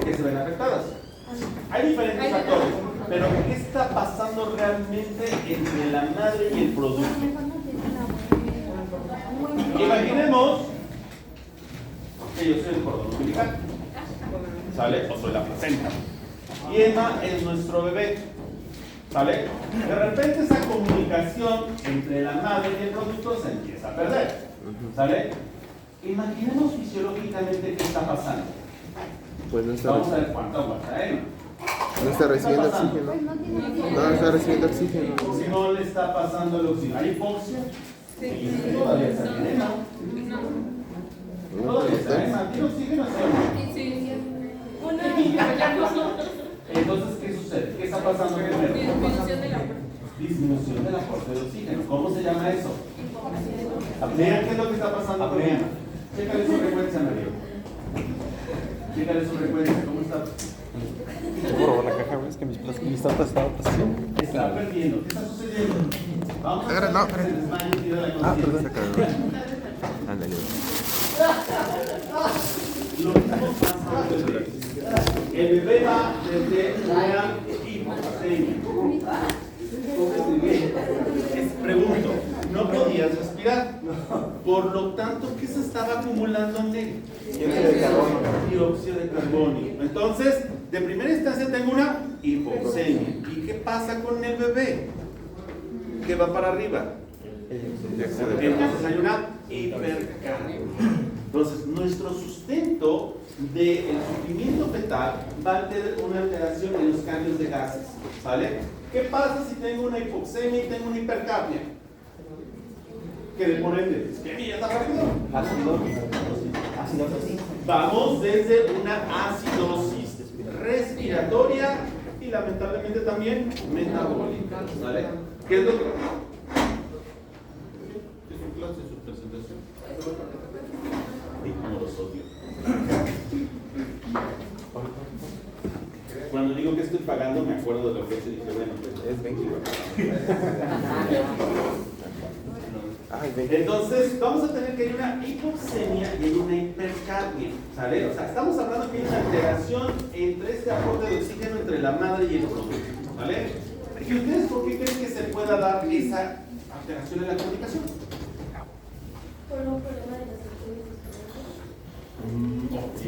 qué se ven afectadas? Hay diferentes factores, pero ¿qué está pasando realmente entre la madre y el producto? Imaginemos que yo soy el cordón umbilical, ¿sale? O soy la placenta. Y Emma es nuestro bebé, ¿sale? De repente esa comunicación entre la madre y el producto se empieza a perder, ¿sale? Imaginemos fisiológicamente qué está pasando. Pues no está, Vamos a ver cuánto aguanta Emma. no está recibiendo oxígeno. No está recibiendo oxígeno. Si no le está pasando el oxígeno, ¿hay hipoxia? Sí. Todavía está bien Emma. Todavía está Emma. ¿Tiene oxígeno? Sí. Entonces, ¿qué sucede? ¿Qué está pasando primero? Disminución del aporte de oxígeno. ¿Cómo se llama eso? Mira qué es lo que está pasando con Emma. Chécale su frecuencia, Mario. Chécale su frecuencia. ¿Cómo está? Por la caja, es que mis tapas estaban pasando. Está perdiendo. ¿Qué está sucediendo? Vamos a ver No, que se desmaye la Ah, conciencia. perdón. Ándale. Lo mismo pasa con el bebé. El bebé va desde una hipoxemia. Pregunto, no podías respirar. Por lo tanto, ¿qué se estaba acumulando en él? Dióxido de carbono. Entonces, de primera instancia tengo una hipoxemia. ¿Y qué pasa con el bebé? Que va para arriba. Entonces hay una hipercarga. Entonces, nuestro sustento del sufrimiento fetal va a tener una alteración en los cambios de gases, ¿sale? ¿Qué pasa si tengo una hipoxemia y tengo una hipercapnia? ¿Qué le ponen? Es que ya está rápido. Acidosis. Vamos desde una acidosis respiratoria y lamentablemente también metabólica, ¿vale? ¿Qué es lo que? ¿Qué es su clase, su presentación? Y como los odio. Cuando digo que estoy pagando, me acuerdo de lo que se dije, bueno, pues es 20. Entonces, vamos a tener que hay una hipoxemia y hay una hipercapnia, ¿sale? O sea, estamos hablando que hay una alteración entre este aporte de oxígeno entre la madre y el producto, ¿vale? ¿Y ustedes por qué creen que se pueda dar esa alteración en la comunicación? Por un problema de las arterias. Ok.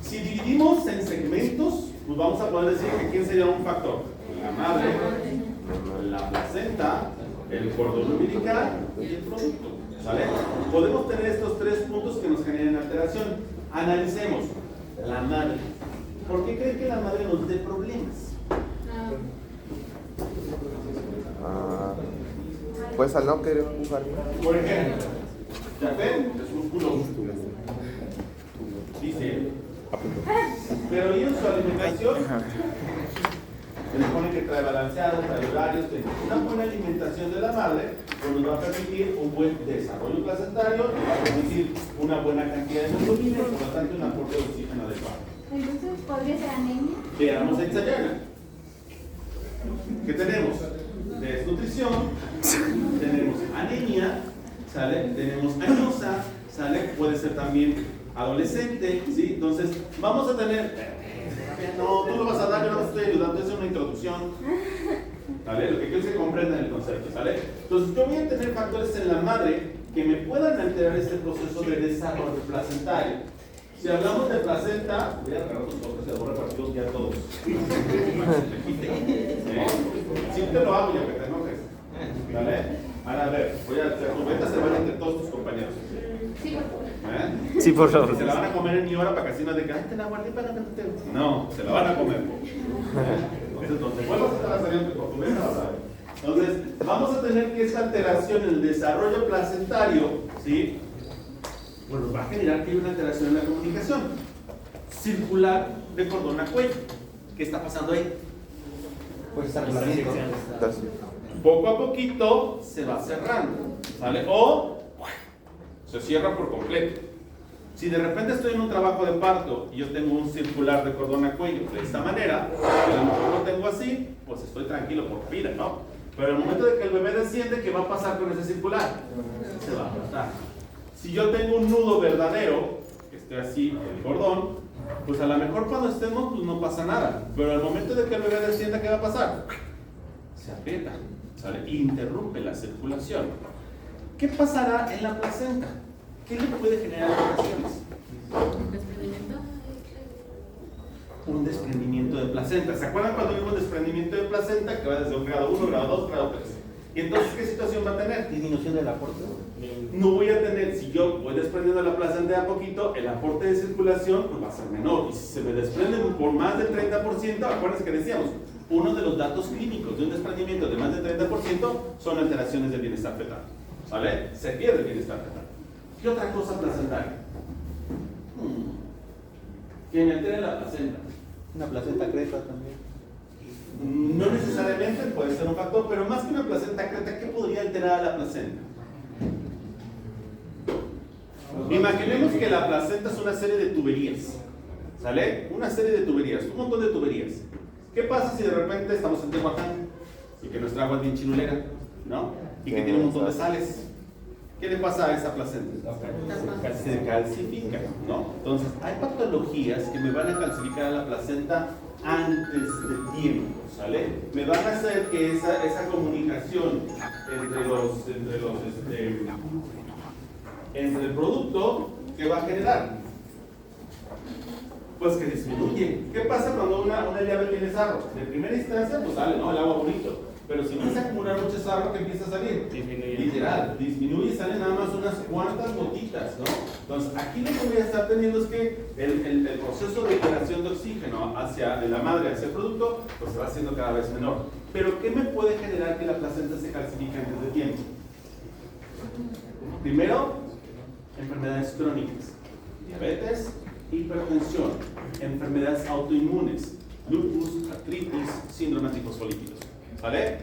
Si dividimos en segmentos, pues vamos a poder decir que ¿quién sería un factor? La madre, la placenta, el cordón umbilical y el producto, ¿sale? Podemos tener estos tres puntos que nos generan alteración. Analicemos. La madre. ¿Por qué creen que la madre nos dé problemas? Pues al no querer jugar. Por ejemplo, ¿ya ven? Es músculo. Dice, pero ¿y en su alimentación? Se le pone que trae balanceados, trae horarios. Una buena alimentación de la madre pues nos va a permitir un buen desarrollo placentario, nos va a permitir una buena cantidad de hemoglobina y por lo tanto un aporte de oxígeno adecuado. Entonces, ¿podría ser anemia? Veamos a ensayarla. ¿Qué tenemos? Desnutrición, tenemos anemia, ¿sale? Tenemos añosa, ¿sale? Puede ser también adolescente, ¿sí? Entonces, vamos a tener... No, tú lo vas a dar, yo no te estoy ayudando, es una introducción. ¿Vale? Lo que quiero es que comprendan el concepto, ¿sale? Entonces, yo voy a tener factores en la madre que me puedan alterar este proceso de desarrollo placentario. Si hablamos de placenta, voy a agarrar los ojos, se los voy a repartir ya todos. Si te lo hago, ya que te enojes. ¿Vale? Ahora, a ver, voy a hacer tu venta, se van entre todos tus compañeros. Sí, por favor. Sí, por favor. Se la van a comer en mi hora para que así no digan, ay, te la guardé para que no te... No, se la van a comer. Entonces, donde vuelvas a estar saliendo por tu venta, vas a ver. Entonces, vamos a tener que esta alteración en el desarrollo placentario, ¿sí? Bueno, nos va a generar que hay una alteración en la comunicación circular de cordón a cuello. ¿Qué está pasando ahí? Pues estrangulamiento. Poco a poquito se va cerrando, ¿vale? O se cierra por completo. Si de repente estoy en un trabajo de parto y yo tengo un circular de cordón a cuello de esta manera, y a lo mejor lo tengo así, pues estoy tranquilo por vida, ¿no? Pero el momento de que el bebé desciende, ¿qué va a pasar con ese circular? Se va a aplastar. Si yo tengo un nudo verdadero, que esté así, el cordón, Pues a lo mejor cuando estemos, pues no pasa nada. Pero al momento de que el bebé descienda, ¿qué va a pasar? Se aprieta, ¿sale? Interrumpe la circulación. ¿Qué pasará en la placenta? ¿Qué le puede generar alteraciones? Un desprendimiento de placenta. ¿Se acuerdan cuando vimos desprendimiento de placenta que va desde un grado 1, grado 2, grado 3? ¿Y entonces qué situación va a tener? Disminución del aporte. No voy a tener, si yo voy desprendiendo la placenta de a poquito, el aporte de circulación pues va a ser menor. Y si se me desprende por más del 30%, acuérdense que decíamos, uno de los datos clínicos de un desprendimiento de más del 30% son alteraciones del bienestar fetal. ¿Vale? Se pierde el bienestar fetal. ¿Qué otra cosa placentaria? Que me altere la placenta. Una placenta creta también. No necesariamente puede ser un factor, pero más que una placenta creta, ¿qué podría alterar a la placenta? Imaginemos que la placenta es una serie de tuberías, ¿sale? Una serie de tuberías, un montón de tuberías. ¿Qué pasa si de repente estamos en Tehuacán y que nuestra agua es bien chinulera, ¿no? Y que tiene un montón de sales? ¿Qué le pasa a esa placenta? Se calcifica, ¿no? Entonces, hay patologías que me van a calcificar a la placenta antes de tiempo, ¿sale? Me van a hacer que esa comunicación entre el producto que va a generar, pues que disminuye. ¿Qué pasa cuando una llave tiene sarro? De primera instancia, pues sale, ¿no? El agua bonito. Pero si empieza a acumular mucho sarro, ¿qué empieza a salir? Literal, disminuye y salen nada más unas cuantas gotitas, ¿no? Entonces, aquí lo que voy a estar teniendo es que el proceso de liberación de oxígeno de la madre hacia el producto, pues se va haciendo cada vez menor. Pero, ¿qué me puede generar que la placenta se calcifique antes de tiempo? Primero, enfermedades crónicas, diabetes, hipertensión, enfermedades autoinmunes, lupus, artritis, síndrome antifosfolípidos, ¿vale?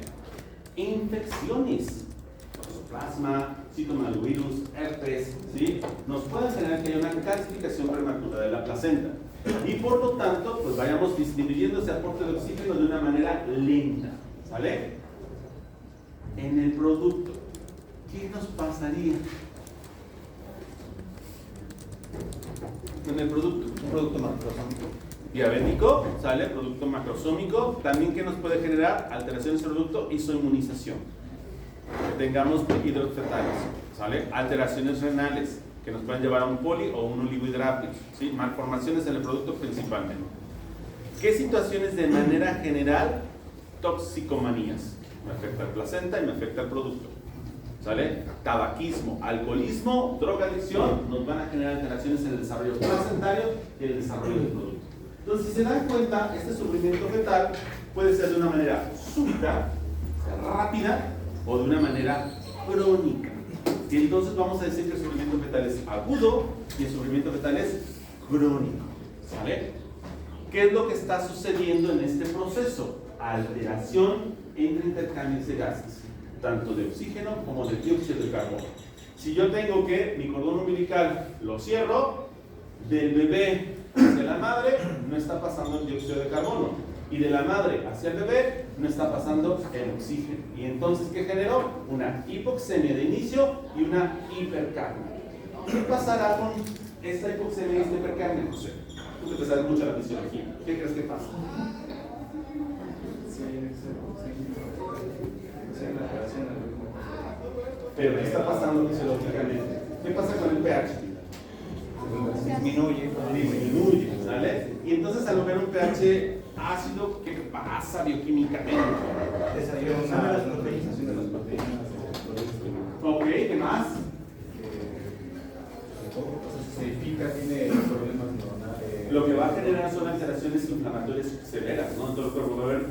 Infecciones, toxoplasma, citomegalovirus, herpes, ¿sí? Nos pueden generar que haya una calcificación prematura de la placenta y por lo tanto, pues vayamos disminuyendo ese aporte de oxígeno de una manera lenta, ¿vale? En el producto, ¿qué nos pasaría? En el producto, Un producto macrosómico. diabético, ¿sale? Producto macrosómico, también que nos puede generar alteraciones en el producto, isoinmunización. Que tengamos hidroxfetales, ¿sale? Alteraciones renales, que nos pueden llevar a un poli o un oligohidrático, ¿sí? Malformaciones en el producto principalmente. ¿Qué situaciones de manera general? Toxicomanías. Me afecta el placenta y me afecta el producto. ¿Sale? Tabaquismo, alcoholismo, drogadicción nos van a generar alteraciones en el desarrollo placentario y el desarrollo del producto. Entonces, si se dan cuenta, este sufrimiento fetal puede ser de una manera súbita, rápida o de una manera crónica. Y entonces vamos a decir que el sufrimiento fetal es agudo y el sufrimiento fetal es crónico. ¿Sale? ¿Qué es lo que está sucediendo en este proceso? Alteración entre intercambios de gases, tanto de oxígeno como de dióxido de carbono. Si yo tengo que mi cordón umbilical lo cierro, del bebé hacia la madre no está pasando el dióxido de carbono, y de la madre hacia el bebé no está pasando el oxígeno. Y entonces, ¿qué generó? Una hipoxemia de inicio y una hipercapnia. ¿Qué pasará con esta hipoxemia y esta hipercapnia, José? Tú que te sabes mucho la fisiología, ¿qué crees que pasa? Pero ¿qué está pasando fisiológicamente? ¿Qué pasa con el pH? Disminuye, ¿sale? Y entonces al ver un pH ácido, ¿qué pasa bioquímicamente? Desayuna las proteínas. Ok, ¿qué más? Se edifica, tiene problemas neuronales. Lo que va a generar son alteraciones inflamatorias severas, ¿no? Entonces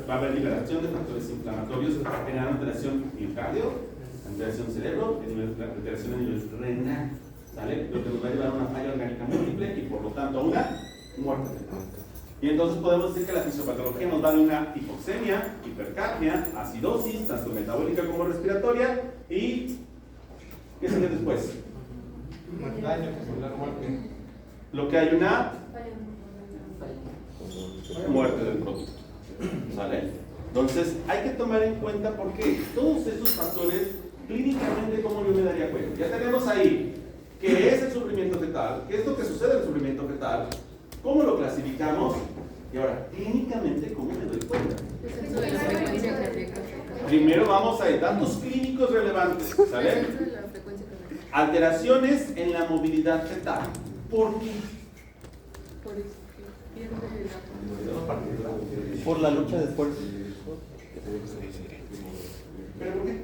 va a haber liberación de factores inflamatorios, generar alteración miocardio, alteración cerebro, alteración a nivel renal, ¿sale? Lo que nos va a llevar a una falla orgánica múltiple y por lo tanto a una muerte. Y entonces podemos decir que la fisiopatología nos va de una hipoxemia, hipercapnia, acidosis, tanto metabólica como respiratoria, y ¿qué sigue después? Daño, muerte. Lo que hay una muerte del producto, ¿sale? Entonces hay que tomar en cuenta porque todos estos factores clínicamente, ¿cómo yo me daría cuenta? Ya tenemos ahí qué es el sufrimiento fetal, qué es lo que sucede en el sufrimiento fetal, ¿Cómo lo clasificamos? Y ahora, clínicamente, ¿cómo me doy cuenta? Primero vamos a datos clínicos relevantes, ¿sale? Alteraciones en la movilidad fetal. ¿Por qué? Por la lucha de esfuerzo. ¿Pero por qué?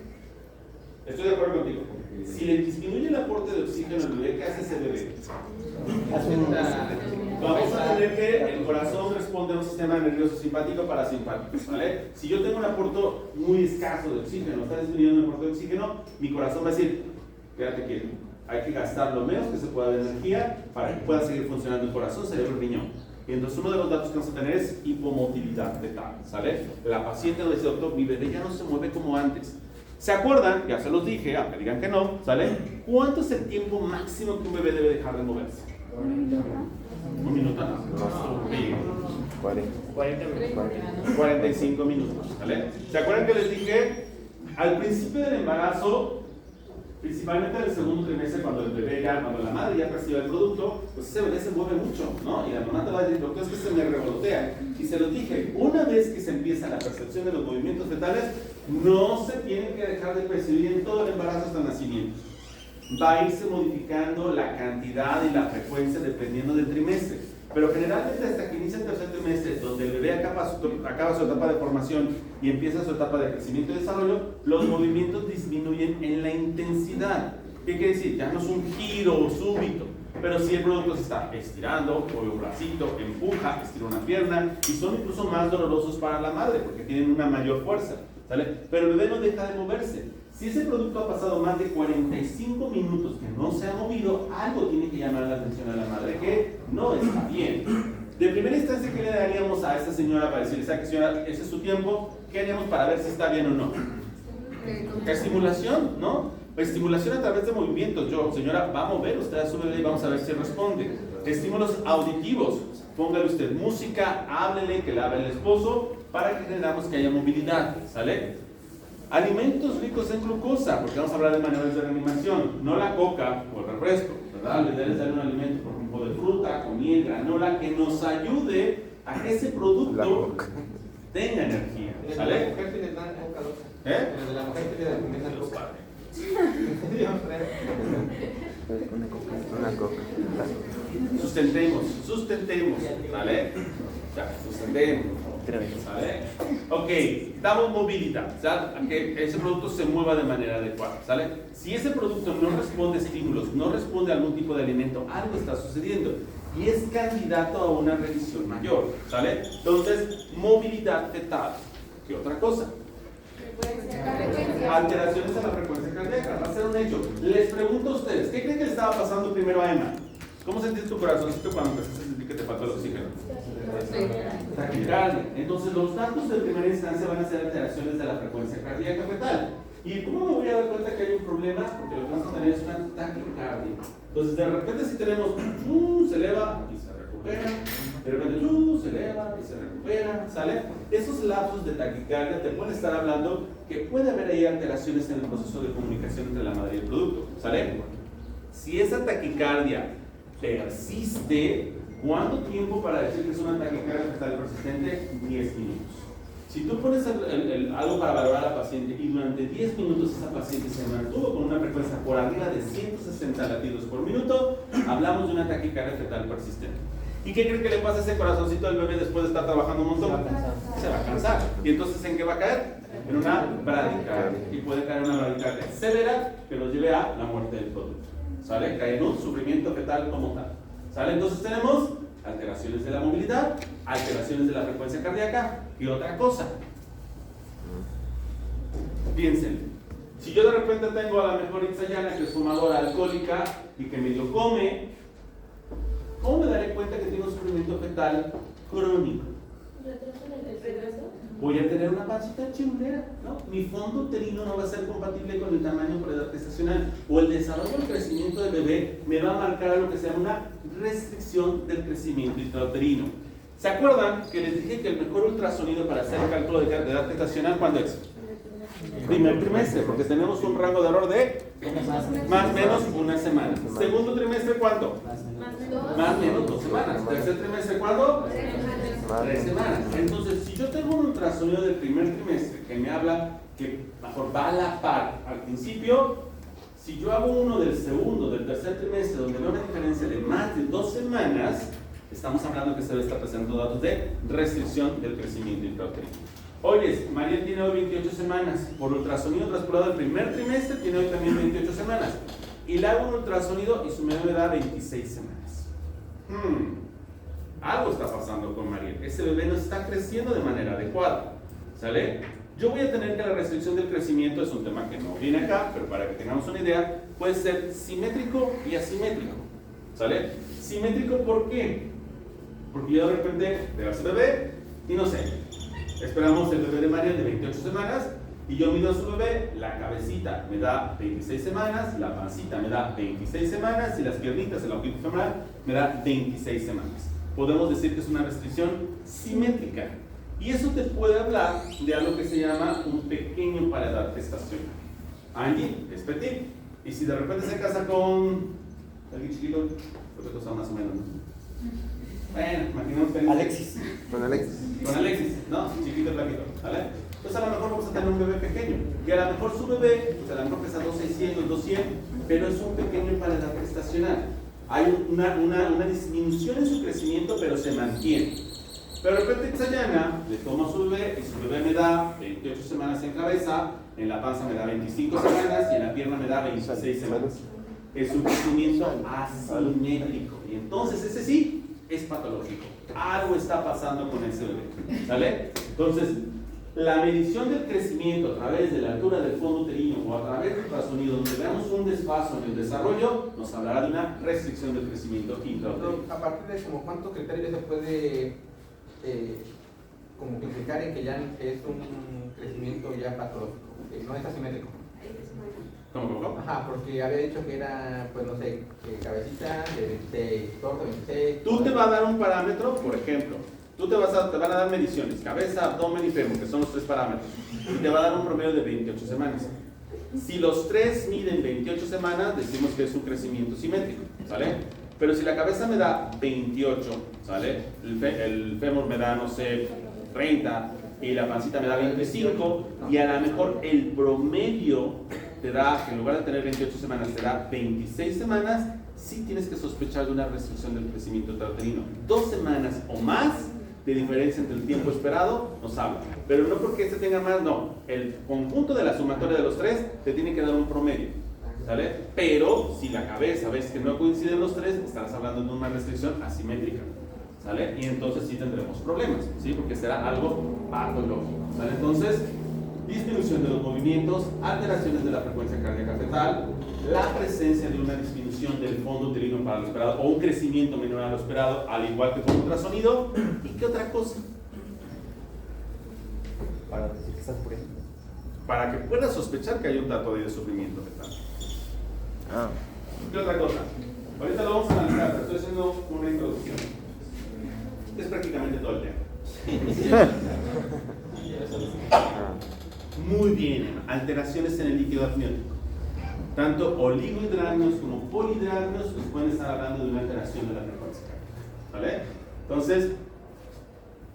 Estoy de acuerdo contigo. Si le disminuye el aporte de oxígeno al bebé, ¿qué hace ese bebé? Vamos a tener que el corazón responde a un sistema nervioso simpático parasimpático, ¿vale? Si yo tengo un aporte muy escaso de oxígeno, está disminuyendo el aporte de oxígeno, mi corazón va a decir, quédate quieto, hay que gastar lo menos que se pueda de energía para que pueda seguir funcionando el corazón, cerebro y riñón. Y entonces uno de los datos que vamos a tener es hipomotilidad fetal, ¿sale? La paciente nos dice, doctor, mi bebé ya no se mueve como antes. ¿Se acuerdan? Ya se los dije, aunque digan que no, ¿sale? ¿Cuánto es el tiempo máximo que un bebé debe dejar de moverse? Un minuto, no. 45 minutos, ¿vale? ¿Se acuerdan que les dije? Al principio del embarazo, principalmente en el segundo trimestre, cuando la madre ya recibe el producto, pues ese bebé se mueve mucho, ¿no? Y la mamá te va a decir, doctor, es que se me revolotea. Y se los dije, una vez que se empieza la percepción de los movimientos fetales, no se tienen que dejar de percibir en todo el embarazo hasta el nacimiento. Va a irse modificando la cantidad y la frecuencia dependiendo del trimestre. Pero generalmente hasta que inicia el tercer trimestre, donde el bebé acaba su etapa de formación y empieza su etapa de crecimiento y desarrollo, los movimientos disminuyen en la intensidad. ¿Qué quiere decir? Ya no es un giro súbito, pero sí el producto se está estirando, mueve un bracito, empuja, estira una pierna, y son incluso más dolorosos para la madre porque tienen una mayor fuerza, ¿sale? Pero el bebé no deja de moverse. Si ese producto ha pasado más de 45 minutos que no se ha movido, algo tiene que llamar la atención a la madre que no está bien. De primera instancia, ¿qué le daríamos a esta señora para decirle, ¿sabe, señora, ese es su tiempo? ¿Qué haríamos para ver si está bien o no? Estimulación, ¿no? Estimulación a través de movimientos. Señora, va a mover usted a su bebé y vamos a ver si responde. Estímulos auditivos. Póngale usted música, háblele, que le hable el esposo, para que generamos que haya movilidad, ¿sale? Alimentos ricos en glucosa, porque vamos a hablar de maniobras de reanimación, no la coca o el refresco, ¿verdad? Le debes dar un alimento, por ejemplo, de fruta, con miel, granola, que nos ayude a que ese producto tenga energía, ¿sale? ¿La mujer tiene coca? ¿Eh? La mujer tiene Los padres. Una coca. Sustentemos, ¿vale? Ya, sustentemos. ¿Sale? Ok, damos movilidad, ¿sale? A que ese producto se mueva de manera adecuada, ¿sale? Si ese producto no responde a estímulos, no responde a algún tipo de alimento, algo está sucediendo y es candidato a una revisión mayor, ¿sale? Entonces, movilidad fetal. ¿Qué otra cosa? Alteraciones en la frecuencia cardíaca, va a ser un hecho. Les pregunto a ustedes, ¿qué creen que le estaba pasando primero a Emma? ¿Cómo sentiste tu corazoncito cuando empezaste a sentir que te faltó el oxígeno? Taquicardia. Entonces los datos de primera instancia van a ser alteraciones de la frecuencia cardíaca fetal. ¿Y cómo me voy a dar cuenta que hay un problema? Porque lo que vamos a tener es una taquicardia. Entonces de repente si tenemos se eleva y se recupera, de repente se eleva y se recupera, ¿sale? Esos lapsos de taquicardia te pueden estar hablando que puede haber ahí alteraciones en el proceso de comunicación entre la madre y el producto, ¿sale? Si esa taquicardia persiste, ¿cuánto tiempo para decir que es una taquicardia fetal persistente? 10 minutos. Si tú pones algo para valorar a la paciente y durante 10 minutos esa paciente se mantuvo con una frecuencia por arriba de 160 latidos por minuto, hablamos de una taquicardia fetal persistente. ¿Y qué creen que le pasa a ese corazoncito del bebé después de estar trabajando un montón? Se va a cansar. ¿Y entonces en qué va a caer? En una bradicardia. Y puede caer en una bradicardia severa que nos lleve a la muerte del producto. ¿Sale? Cae en un sufrimiento fetal como tal. ¿Sale? Entonces tenemos alteraciones de la movilidad, alteraciones de la frecuencia cardíaca y otra cosa. Piensen, si yo de repente tengo a la mejor Itzayana que es fumadora alcohólica y que medio come, ¿cómo me daré cuenta que tengo sufrimiento fetal crónico? Voy a tener una pancita chimulera, ¿no? Mi fondo uterino no va a ser compatible con el tamaño predador gestacional, o el desarrollo del crecimiento del bebé me va a marcar a lo que se llama una restricción del crecimiento intrauterino. ¿Se acuerdan que les dije que el mejor ultrasonido para hacer el cálculo de edad gestacional cuándo es? Primer trimestre, porque tenemos un rango de error de más o menos una semana. Segundo trimestre, ¿cuánto? Más o menos 2 semanas. semanas. Tercer trimestre, ¿cuándo? 3 semanas. Entonces, si yo tengo un ultrasonido del primer trimestre que me habla que mejor va a la par al principio, si yo hago uno del segundo, del tercer trimestre, donde veo una diferencia de más de 2 semanas, estamos hablando que se debe estar presentando datos de restricción del crecimiento intrauterino. Oye, María tiene hoy 28 semanas. Por ultrasonido transportado del primer trimestre, tiene hoy también 28 semanas. Y le hago un ultrasonido y su bebé me da 26 semanas. Algo está pasando con María. Ese bebé no está creciendo de manera adecuada. ¿Sale? Yo voy a tener que la restricción del crecimiento es un tema que no viene acá, pero para que tengamos una idea, puede ser simétrico y asimétrico. ¿Sale? Simétrico, ¿por qué? Porque yo de repente veo a ese bebé y no sé, esperamos el bebé de María de 28 semanas y yo mido a su bebé, la cabecita me da 26 semanas, la pancita me da 26 semanas y las piernitas, el ojito femoral, me da 26 semanas. Podemos decir que es una restricción simétrica. Y eso te puede hablar de algo que se llama un pequeño paladar gestacional. Angie es petit. Y si de repente se casa con alguien chiquito, pues cosa más o menos, ¿no? Bueno, imaginemos que Alexis. Con Alexis. con Alexis, ¿no? Chiquito y flaquito, ¿vale? Entonces a lo mejor vamos a tener un bebé pequeño. Y a lo mejor su bebé, pues a lo mejor pesa 2,600, 200, pero es un pequeño paladar gestacional. Hay una disminución en su crecimiento, pero se mantiene. Pero de repente Xayana le toma a su bebé y su bebé me da 28 semanas en cabeza, en la panza me da 25 semanas y en la pierna me da 26 semanas. Es un crecimiento asimétrico. Y entonces ese sí es patológico. Algo está pasando con ese bebé. ¿Sale? Entonces, la medición del crecimiento a través de la altura del fondo uterino o a través del ultrasonido, donde veamos un desfaso en el desarrollo, nos hablará de una restricción del crecimiento intrauterino. A partir de como cuántos criterios se puede como que implicar en que ya es un crecimiento ya patológico, que no es asimétrico. ¿Cómo? Ajá, porque había dicho que era, pues no sé, cabecita de 26, torso de 26. Tú te vas a dar un parámetro, por ejemplo, te van a dar mediciones, cabeza, abdomen y fémur, que son los 3 parámetros, y te va a dar un promedio de 28 semanas. Si los 3 miden 28 semanas, decimos que es un crecimiento simétrico, ¿sale? Pero si la cabeza me da 28, ¿sale? El fémur me da, no sé, 30, y la pancita me da 25, y a lo mejor el promedio te da, en lugar de tener 28 semanas, te da 26 semanas, sí tienes que sospechar de una restricción del crecimiento intrauterino. 2 semanas o más de diferencia entre el tiempo esperado nos habla. Pero no porque este tenga más, no. El conjunto de la sumatoria de los 3 te tiene que dar un promedio, ¿sale? Pero si la cabeza ves que no coinciden los 3, estarás hablando de una restricción asimétrica, ¿sale? Y entonces sí tendremos problemas, ¿sí? Porque será algo patológico, ¿sale? Entonces, disminución de los movimientos, alteraciones de la frecuencia cardíaca fetal, la presencia de una disminución del fondo uterino para lo esperado o un crecimiento menor a lo esperado, al igual que con ultrasonido. ¿Y qué otra cosa? Para decir que estás muriendo. Para que puedas sospechar que hay un dato de sufrimiento fetal. ¿Qué otra cosa? Ahorita lo vamos a analizar, pero estoy haciendo una introducción. Es prácticamente todo el tema. Muy bien, alteraciones en el líquido amniótico. Tanto oligohidrámidos como polihidrámidos nos pueden estar hablando de una alteración de la frecuencia cardíaca, ¿vale? Entonces,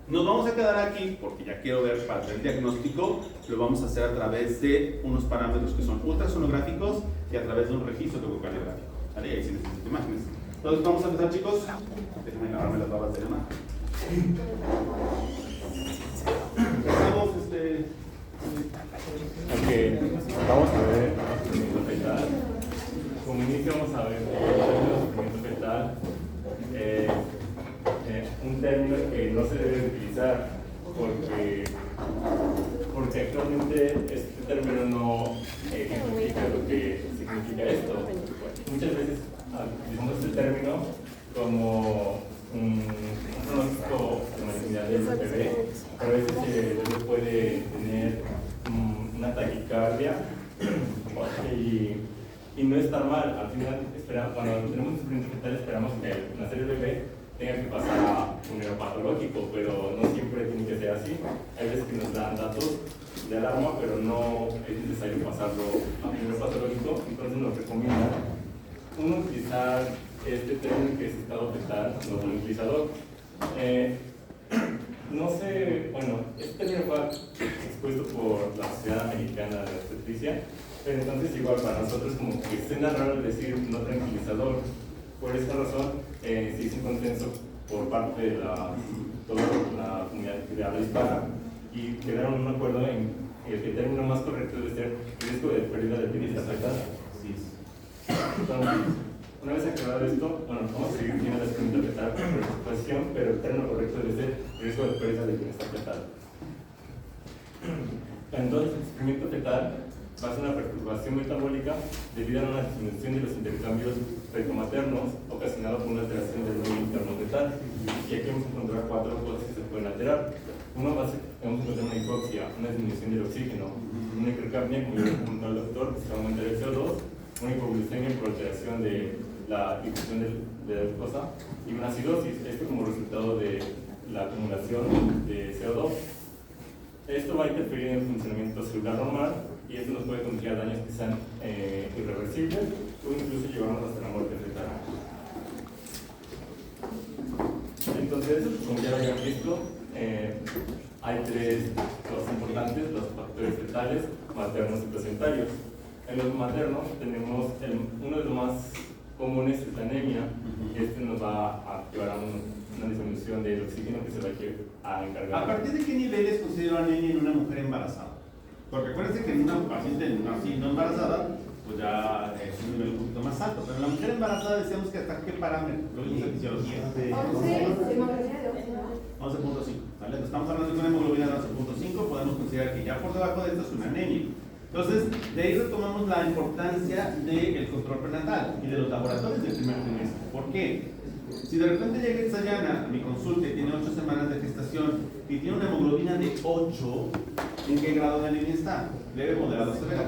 nos vamos a quedar aquí porque ya quiero ver para el diagnóstico, lo vamos a hacer a través de unos parámetros que son ultrasonográficos y a través de un registro ecocardiográfico, ¿vale? Ahí sí necesito imágenes. Entonces, vamos a empezar, chicos. Déjenme lavarme las babas de la mano. Empezamos, Ok, vamos a ver sufrimiento fetal. Como inicio vamos a ver el término sufrimiento fetal. Un término que no se debe utilizar porque actualmente este término no significa lo que significa esto. Muchas veces utilizamos este término como un pronóstico de malignidad del bebé, pero a veces el bebé puede tener una taquicardia y no está mal. Al final, cuando tenemos un sufrimiento fetal, esperamos que al nacer el bebé tenga que pasar a un neuropatológico, pero no siempre tiene que ser así. Hay veces que nos dan datos de alarma, pero no es necesario pasarlo a un neuropatológico. Entonces nos recomiendan utilizar este término que es estado fetal no tranquilizador. No sé, bueno, este término fue expuesto por la Sociedad Americana de Obstetricia, pero entonces igual para nosotros como que suena raro decir no tranquilizador. Por esa razón se hizo un consenso por parte de toda la comunidad de habla hispana y quedaron en un acuerdo en que el término más correcto debe ser riesgo de pérdida de vida fetal. Entonces, una vez aclarado esto, bueno, vamos a seguir viendo la experiencia fetal por preocupación, pero el término correcto debe ser riesgo de pérdida de bienestar fetal. Entonces, el sufrimiento fetal va a ser una perturbación metabólica debido a una disminución de los intercambios feto-maternos ocasionado por una alteración del medio interno fetal. Y aquí vamos a encontrar 4 cosas que se pueden alterar. Uno va a ser, vamos a encontrar una hipoxia, una disminución del oxígeno, una hipercapnia, como ya comentó el doctor, que se va a aumentar el CO2, una hipoglucemia por alteración de la difusión de la glucosa y una acidosis, esto como resultado de la acumulación de CO2. Esto va a interferir en el funcionamiento celular normal y esto nos puede conducir a daños que sean irreversibles o incluso llevarnos hasta la muerte fetal. Entonces, como ya lo habían visto, hay 3 cosas importantes: los factores fetales, maternos y placentarios. En los maternos tenemos uno de los más comunes es la anemia, y este nos va a llevar a una disminución del oxígeno que se va a encargar. ¿A partir de qué niveles considero anemia en una mujer embarazada? Porque acuérdense que en una paciente no embarazada, pues ya es un nivel un poquito más alto, pero en la mujer embarazada decíamos que hasta qué parámetro, lo vimos en fisiología. 11.5, ¿vale? Estamos hablando de una hemoglobina de 11.5, podemos considerar que ya por debajo de esto es una anemia. Entonces, de ahí retomamos la importancia del control prenatal y de los laboratorios del primer trimestre. ¿Por qué? Si de repente llega Itzayana a mi consulta y tiene 8 semanas de gestación y tiene una hemoglobina de 8, ¿en qué grado de anemia está? ¿Leve, moderada o severa?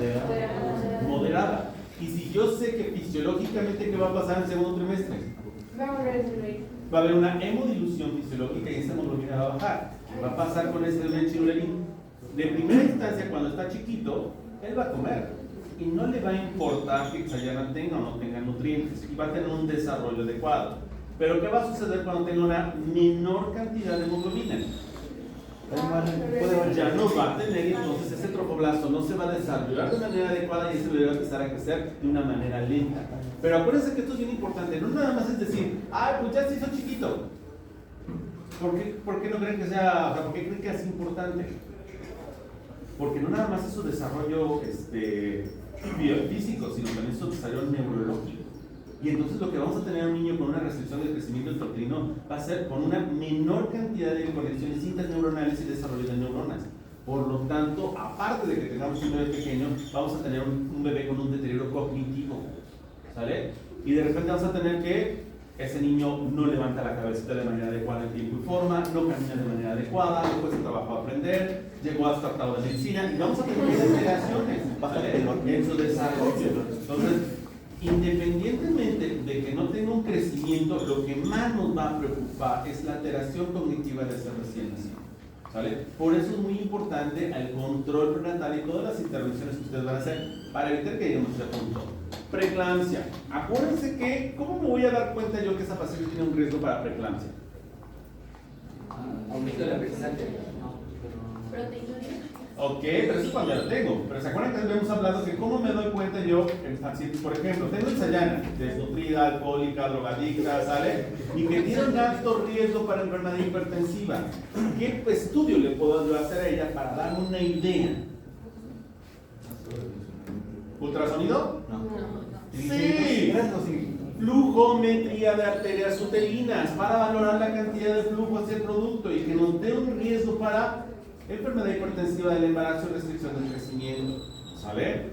Moderada. Y si yo sé que fisiológicamente, ¿qué va a pasar en el segundo trimestre? Va a haber una hemodilución fisiológica y esa hemoglobina va a bajar. ¿Qué va a pasar con ese mechirulerín? De primera instancia, cuando está chiquito, él va a comer y no le va a importar que Itzayana tenga o no tenga nutrientes y va a tener un desarrollo adecuado. Pero ¿qué va a suceder cuando tenga una menor cantidad de hemoglobina? Ya no va a tener, y entonces ese trofoblasto no se va a desarrollar de manera adecuada y ese bebé va a empezar a crecer de una manera lenta. Pero acuérdense que esto es bien importante, no nada más es decir, pues ya se hizo chiquito. ¿Por qué no creen que sea, por qué creen que es importante? Porque no nada más es su desarrollo biofísico, sino también su desarrollo neurológico. Y entonces lo que vamos a tener un niño con una restricción del crecimiento intrauterino va a ser con una menor cantidad de conexiones interneuronales y desarrollo de neuronas. Por lo tanto, aparte de que tengamos un bebé pequeño, vamos a tener un bebé con un deterioro cognitivo. ¿Sale? Y de repente vamos a tener que ese niño no levanta la cabecita de manera adecuada en tiempo y forma, no camina de manera adecuada, no cuesta trabajo aprender, llegó hasta octavo de medicina y vamos a tener alteraciones en su desarrollo. Entonces, independientemente de que no tenga un crecimiento, lo que más nos va a preocupar es la alteración cognitiva de ese recién nacido. ¿Sale? Por eso es muy importante el control prenatal y todas las intervenciones que ustedes van a hacer para evitar que lleguemos a ese punto. Preeclampsia. Acuérdense que, ¿cómo me voy a dar cuenta yo que esa paciente tiene un riesgo para preeclampsia? Aumento de la presión. Ok, pero eso es cuando ya lo tengo. Pero ¿se acuerdan que habíamos hablado que cómo me doy cuenta yo en pacientes, por ejemplo, tengo Itzayana, desnutrida, alcohólica, drogadicta, ¿sale? Y que tiene un alto riesgo para enfermedad hipertensiva. ¿Qué estudio le puedo yo hacer a ella para dar una idea? ¿Ultrasonido? No. Sí. Flujometría de arterias uterinas para valorar la cantidad de flujo hacia el producto y que nos dé un riesgo para enfermedad hipertensiva del embarazo y restricción del crecimiento. ¿Sale?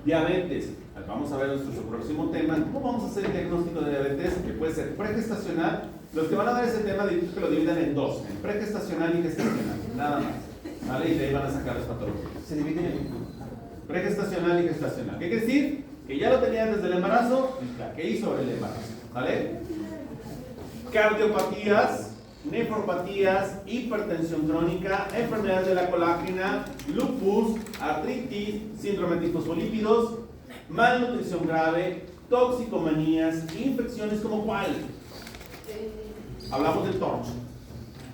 Diabetes. Vamos a ver nuestro próximo tema. ¿Cómo vamos a hacer el diagnóstico de diabetes? Que puede ser pregestacional. Los que van a dar ese tema, que lo dividan en dos: en pregestacional y gestacional. Nada más. ¿Vale? Y de ahí van a sacar las patologías. Se dividen en pregestacional y gestacional. ¿Qué quiere decir? Que ya lo tenían desde el embarazo y la que hizo el embarazo. ¿Vale? Cardiopatías, nefropatías, hipertensión crónica, enfermedades de la colágena, lupus, artritis, síndrome de tifosfolípidos, malnutrición grave, toxicomanías, infecciones como cuál. Hablamos del torch,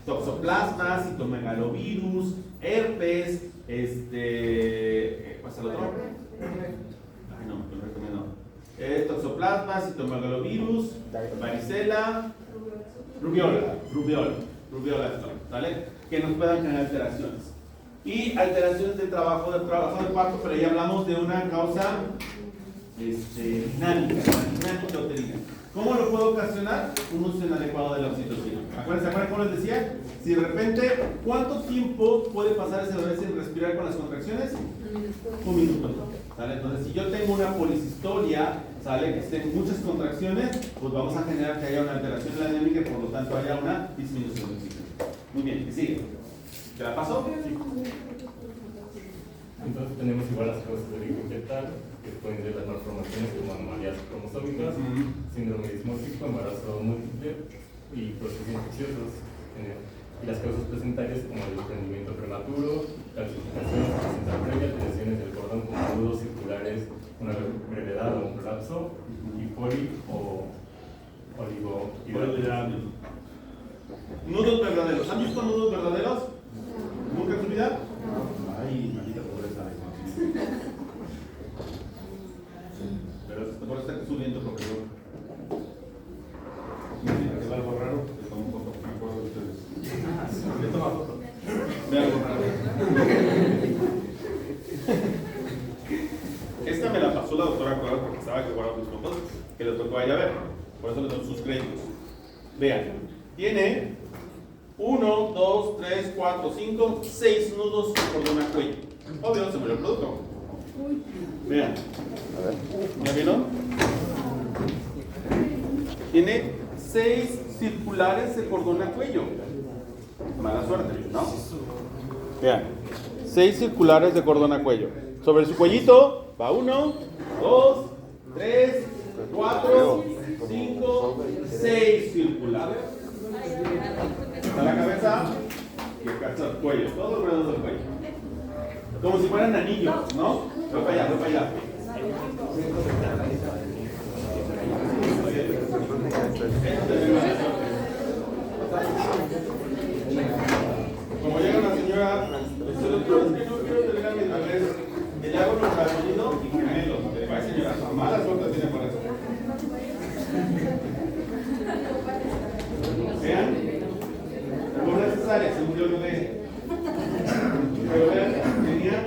toxoplasma, citomegalovirus, herpes, ¿cuál es el otro? Ay, no, me lo recomiendo. Toxoplasma, citomegalovirus, varicela, rubiola, ¿vale? Que nos puedan generar alteraciones. Y alteraciones del trabajo de parto, pero ahí hablamos de una causa dinámica uterina. ¿Cómo lo puedo ocasionar? Un uso inadecuado de la oxitocina. ¿Se acuerdan cómo les decía? Si de repente, ¿cuánto tiempo puede pasar ese bebé sin respirar con las contracciones? Un minuto. ¿Sale? Entonces, si yo tengo una policistolia, ¿sale? Que estén muchas contracciones, pues vamos a generar que haya una alteración en la dinámica y por lo tanto haya una disminución de oxígeno. Muy bien, ¿qué sigue? ¿Te la paso? Sí. Entonces tenemos igual las causas de origen fetal, que pueden ser las malformaciones como anomalías cromosómicas, síndrome dismórfico, embarazo múltiple y procesos infecciosos. Y las causas presentarias como el desprendimiento prematuro, calcificación, placenta previa, lesiones del cordón con nudos circulares, una brevedad o un colapso, y poli o oligohidratos. Nudos verdaderos. ¿Han visto nudos verdaderos? ¿Nunca en su vida? Ay, maldita pobreza. Pero por eso está subiendo, profesor. ¿Es algo raro? Me acuerdo de ustedes. Le toma foto. Ve algo raro. Esta me la pasó la doctora Cuadro porque estaba que guardaba mis fotos, que le tocó a ella ver. Por eso le doy sus créditos. Vean, tiene 1, 2, 3, 4, 5, 6 nudos por una cuello. Obvio, se murió el producto. Vean. ¿Ya vieron? Tiene 6 circulares de cordón a cuello. Mala suerte, ¿no? Vean. 6 circulares de cordón a cuello. Sobre su cuellito va 1, 2, 3, 4, 5, 6 circulares. Está la cabeza y el cuello, todo alrededor del cuello. Como si fueran anillos, ¿no? Voy para allá, voy para allá. Como llega una señora, dice, doctor, es que no quiero tener a mis bebés, que le hago los rasguñidos y gemelos. Ay, señora, mala suerte tiene por eso. Vean, por una cesárea se murió el bebé. Pero vean, tenía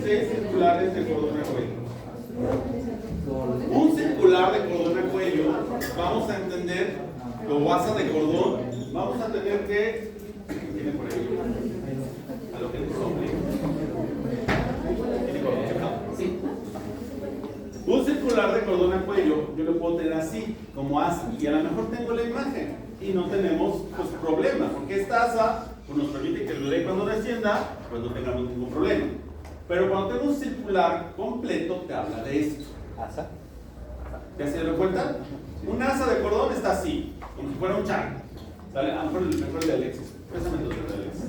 6 circulares de cordón a cuello. Un circular de cordón a cuello, vamos a entender, lo guasa de cordón, vamos a tener que, ¿tiene por ahí? A lo que nos sople. ¿Tiene cordón, cierto? Sí. Un circular de cordón a cuello, yo lo puedo tener así, como asa, y a lo mejor tengo la imagen, y no tenemos pues, problema, porque esta asa pues, nos permite que el bebé cuando descienda, pues no tengamos ningún problema. Pero cuando tengo un circular completo, te habla de esto. ¿Asa? ¿Ya se dieron cuenta? Un asa de cordón está así, como si fuera un charco. ¿Sale? A lo mejor el mejor de Alexis. Pésame los de Alexis.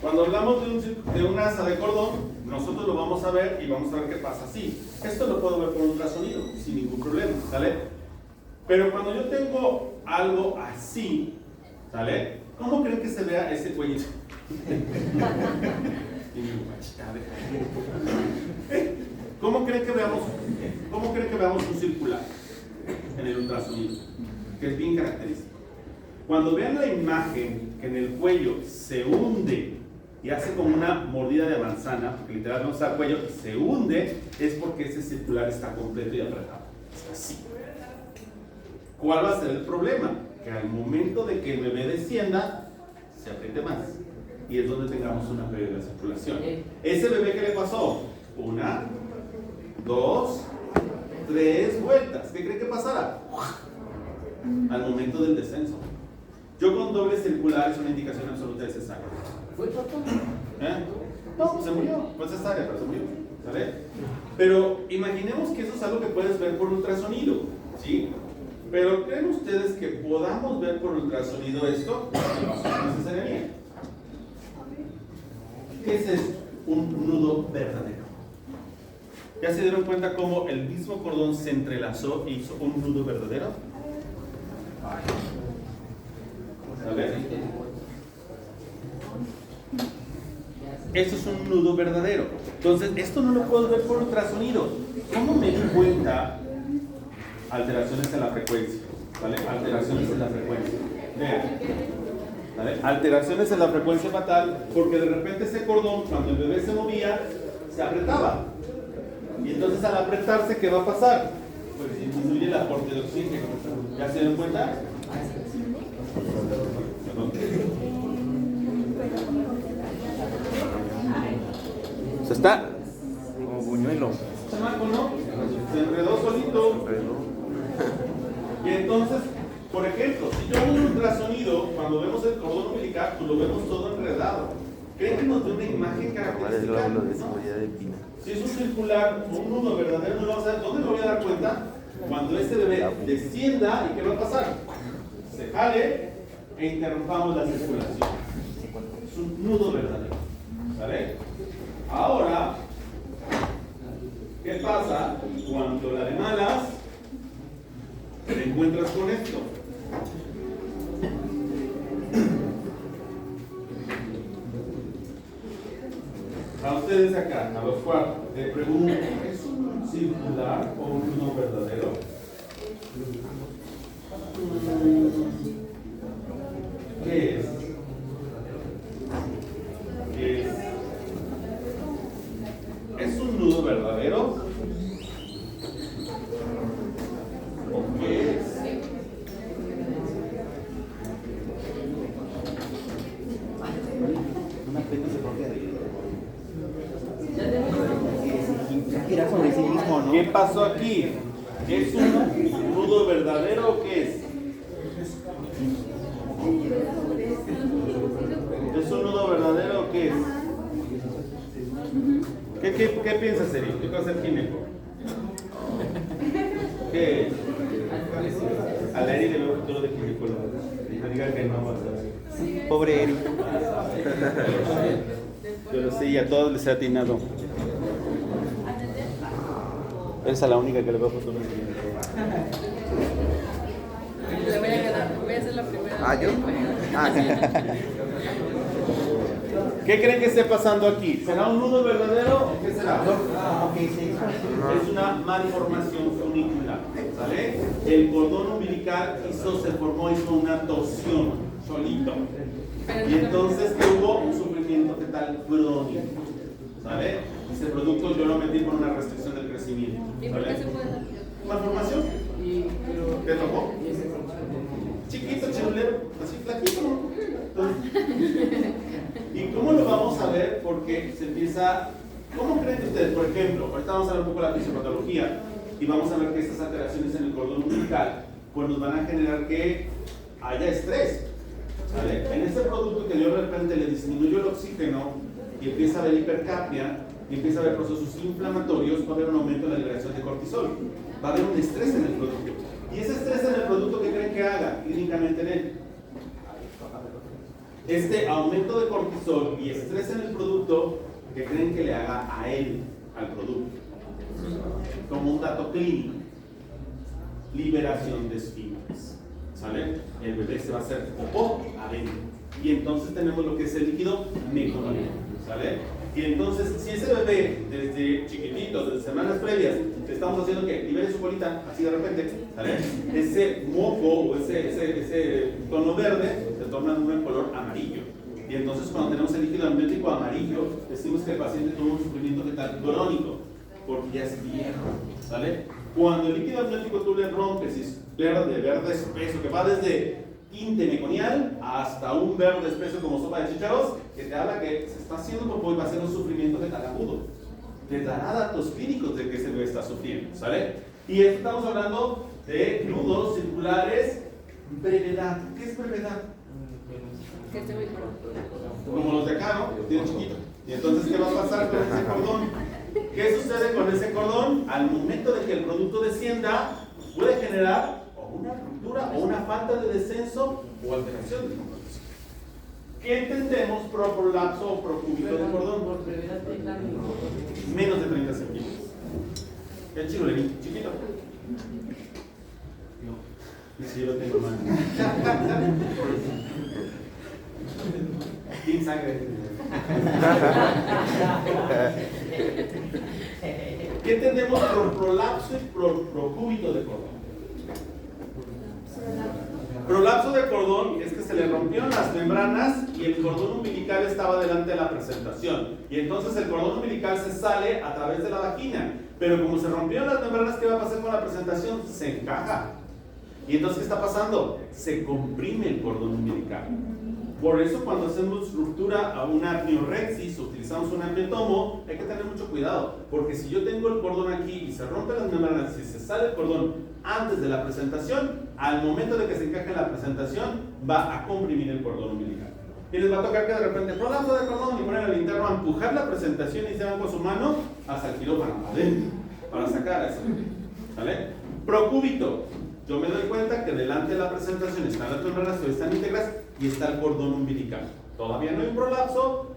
Cuando hablamos de un asa de cordón, nosotros lo vamos a ver y vamos a ver qué pasa así. Esto lo puedo ver por ultrasonido, sin ningún problema, ¿sale? Pero cuando yo tengo algo así, ¿sale? ¿Cómo creen que se vea ese cuellito? ¿Cómo creen que veamos un circular en el ultrasonido? Que es bien característico. Cuando vean la imagen que en el cuello se hunde y hace como una mordida de manzana, porque literalmente está el cuello y se hunde, es porque ese circular está completo y apretado. Está así. ¿Cuál va a ser el problema? Que al momento de que el bebé descienda, se apriete más. Y es donde tengamos una pérdida de circulación. ¿Ese bebé qué le pasó? 1, 2, 3 vueltas. ¿Qué cree que pasará? Al momento del descenso. Yo con doble circular es una indicación absoluta de cesárea. No, se murió. Fue cesárea, pero se murió. ¿Sale? Pero imaginemos que eso es algo que puedes ver por ultrasonido. ¿Sí? Pero ¿creen ustedes que podamos ver por ultrasonido esto? No necesariamente. ¿Qué es esto? Un nudo verdadero. ¿Ya se dieron cuenta cómo el mismo cordón se entrelazó e hizo un nudo verdadero? ¿Sale? Esto es un nudo verdadero. Entonces, esto no lo puedo ver por ultrasonido. ¿Cómo me di cuenta? Alteraciones en la frecuencia. ¿Vale? Alteraciones en la frecuencia. Vean. ¿Vale? Alteraciones en la frecuencia fatal, porque de repente ese cordón, cuando el bebé se movía, se apretaba. Y entonces al apretarse, ¿qué va a pasar? Pues disminuye el aporte de oxígeno. ¿Ya se dieron cuenta? Perdón. Se está Como buñuelo. chamaco, ¿no? Se enredó solito. Y entonces, por ejemplo, si yo hago un ultrasonido, cuando vemos el cordón umbilical, pues lo vemos todo enredado. ¿Creen que nos dé una imagen característica? ¿No? Si es un circular o un nudo verdadero, no lo vamos a ver. ¿Dónde me voy a dar cuenta? Cuando este bebé descienda, ¿y qué va a pasar? Se jale e interrumpamos la circulación. Es un nudo verdadero. ¿Vale? Ahora, ¿qué pasa cuando la de malas te encuentras con esto? A ustedes acá, a los cuatro, les pregunto, ¿es un circular o un nudo verdadero? ¿Qué es? ¿Qué es? ¿Es un nudo verdadero? ¿O qué es? ¿Qué pasó aquí? ¿Es un nudo verdadero o qué es? ¿Es un nudo verdadero o qué es? ¿Qué piensas, Eri? ¿Qué va a ser químico? ¿Qué es? A la Eri le veo futuro de ginecólogo. No diga que no va a ser. Pobre Eri. Pero sí, a todos les he atinado. Eres a la única que le veo futuro de ginecólogo. Le voy a ganar, voy a ser la primera. Ah, yo. Ah, sí. ¿Qué creen que esté pasando aquí? ¿Será un nudo verdadero o qué será? Es una malformación funicular, ¿sale? El cordón umbilical se formó, hizo una torsión solito. Y entonces hubo un sufrimiento fetal crónico, ¿sale? Ese producto yo lo metí por una restricción del crecimiento. ¿Y por qué ¿Sale? se puede dar? ¿Malformación? ¿Te tocó? Chiquito, chirulero, así flaquito, ¿no? ¿Y cómo lo vamos a ver? Porque se empieza... ¿Cómo creen ustedes? Por ejemplo, ahorita vamos a ver un poco la fisiopatología y vamos a ver que estas alteraciones en el cordón umbilical pues nos van a generar que haya estrés, ¿vale? En este producto que yo de repente le disminuyó el oxígeno y empieza a haber hipercapnia y empieza a haber procesos inflamatorios, va a haber un aumento en la liberación de cortisol, va a haber un estrés en el producto. Y ese estrés en el producto, ¿qué creen que haga clínicamente en él? Este aumento de cortisol y estrés en el producto, ¿qué creen que le haga a él, al producto? Como un dato clínico, liberación de esfínteres, ¿sale? El bebé se va a hacer popó adentro. Y entonces tenemos lo que es el líquido meconiano, ¿sale? Y entonces, si ese bebé, desde chiquitito, desde semanas previas, le estamos haciendo que libere su bolita, así de repente, ¿sale? Ese moco o ese tono verde se torna en un color amarillo. Y entonces, cuando tenemos el líquido amniótico amarillo, decimos que el paciente tuvo un sufrimiento fetal crónico, porque ya es viejo, ¿sale? Cuando el líquido amniótico tú le rompes y es verde espeso, que va desde tinte meconial hasta un verde espeso como sopa de chícharos, que te habla que se está haciendo popó y va a ser un sufrimiento fetal agudo. Te dará datos clínicos de que ese bebé está sufriendo, ¿sale? Y esto estamos hablando de nudos circulares, brevedad. ¿Qué es brevedad? Que esté muy pronto. Como los de acá, ¿no? Que tienen chiquito. Y entonces, ¿qué va a pasar con ese cordón? ¿Qué sucede con ese cordón? Al momento de que el producto descienda, puede generar o una ruptura o una falta de descenso o alteración del cordón. ¿Qué entendemos por prolapso o procúbito del cordón? Menos de 30 centímetros. ¿Qué chirulerín? Chiquito. Sí, yo lo tengo mal. Sin sangre. ¿Qué tenemos por prolapso y procúbito de cordón? Prolapso de cordón es que se le rompieron las membranas y el cordón umbilical estaba delante de la presentación. Y entonces el cordón umbilical se sale a través de la vagina. Pero como se rompieron las membranas, ¿qué va a pasar con la presentación? Se encaja. Y entonces, ¿qué está pasando? Se comprime el cordón umbilical. Por eso cuando hacemos ruptura a una amniorexis, utilizamos un amniotomo, hay que tener mucho cuidado, porque si yo tengo el cordón aquí y se rompen las membranas y se sale el cordón antes de la presentación, al momento de que se encaje en la presentación, va a comprimir el cordón umbilical. Y les va a tocar que de repente, prolapso de cordón, y ponen el interno a empujar la presentación y se van con su mano hasta el quirófano, adentro, para sacar eso. ¿Vale? Procúbito. Yo me doy cuenta que delante de la presentación están las membranas que están íntegras y está el cordón umbilical. Todavía no hay un prolapso.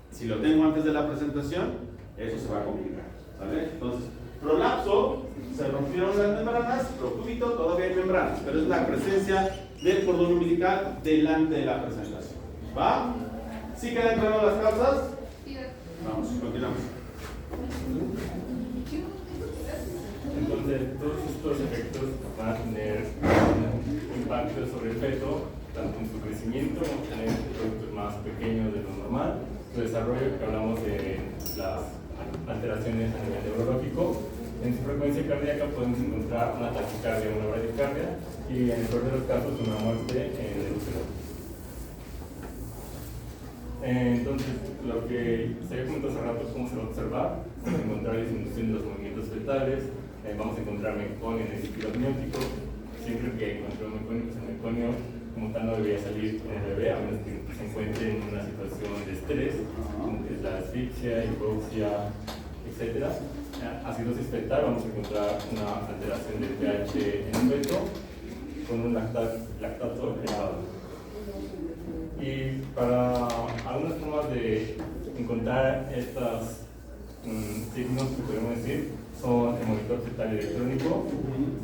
Si lo tengo antes de la presentación, eso se va a complicar. ¿Vale? Entonces, prolapso, se rompieron las membranas, procúbito, todavía hay membranas, pero es la presencia del cordón umbilical delante de la presentación. ¿Va? ¿Sí quedan claras las causas? Vamos, continuamos. Entonces, todos estos efectos van a tener un impacto sobre el feto, tanto en su crecimiento, vamos a tener productos más pequeños de lo normal, su desarrollo, que hablamos de las alteraciones a nivel neurológico. En su frecuencia cardíaca podemos encontrar una taquicardia, una bradicardia, y en el peor de los casos una muerte en el útero. Entonces, lo que se había comentado hace rato, cómo se va a observar, vamos a encontrar disminución de los movimientos fetales, vamos a encontrar meconio en el líquido amniótico. Siempre que encontremos meconio, pues el meconio como tal no debería salir en el bebé, a menos que se encuentre en una situación de estrés, como que es la asfixia, hipoxia, etc. Acidosis fetal, vamos a encontrar una alteración del pH en un feto con un lactato elevado. Y para algunas formas de encontrar estos signos que podemos decir son el monitor fetal electrónico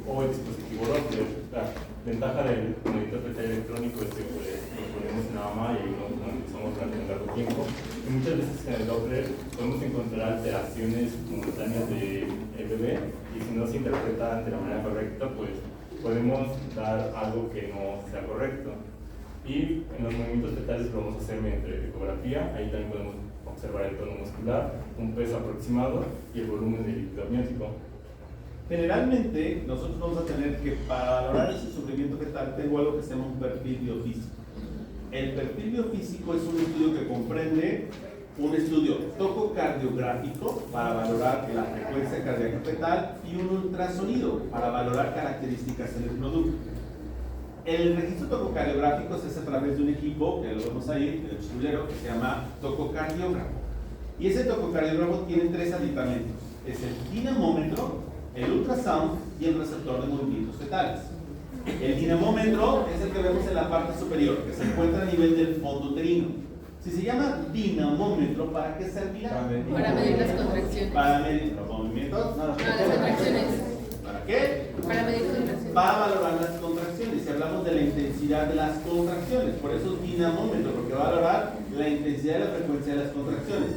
o el dispositivo Doppler. La ventaja del monitor fetal electrónico es que pues, lo ponemos en la mamá y ahí lo monitorizamos durante un largo tiempo. Y muchas veces en el Doppler podemos encontrar alteraciones momentáneas del bebé y si no se interpreta de la manera correcta, pues podemos dar algo que no sea correcto. Y en los movimientos fetales lo vamos a hacer mediante ecografía, ahí también podemos observar el tono muscular, un peso aproximado y el volumen del líquido amniótico. Generalmente, nosotros vamos a tener que, para valorar ese sufrimiento fetal, tengo algo que se llama un perfil biofísico. El perfil biofísico es un estudio que comprende un estudio tococardiográfico para valorar la frecuencia cardíaca fetal y un ultrasonido para valorar características en el producto. El registro tococardiográfico se hace a través de un equipo, que lo vemos ahí, el chulero, que se llama tococardiógrafo. Y ese tococardiógrafo tiene tres aditamentos. Es el dinamómetro, el ultrasound y el receptor de movimientos fetales. El dinamómetro es el que vemos en la parte superior, que se encuentra a nivel del fondo uterino. Si se llama dinamómetro, ¿para qué servirá? Para medir las contracciones. Para medir los movimientos. No, las contracciones. ¿Para qué? Para medir contracciones. Para valorar las contracciones. Si hablamos de la intensidad de las contracciones, por eso es dinamómetro, porque va a valorar la intensidad y la frecuencia de las contracciones.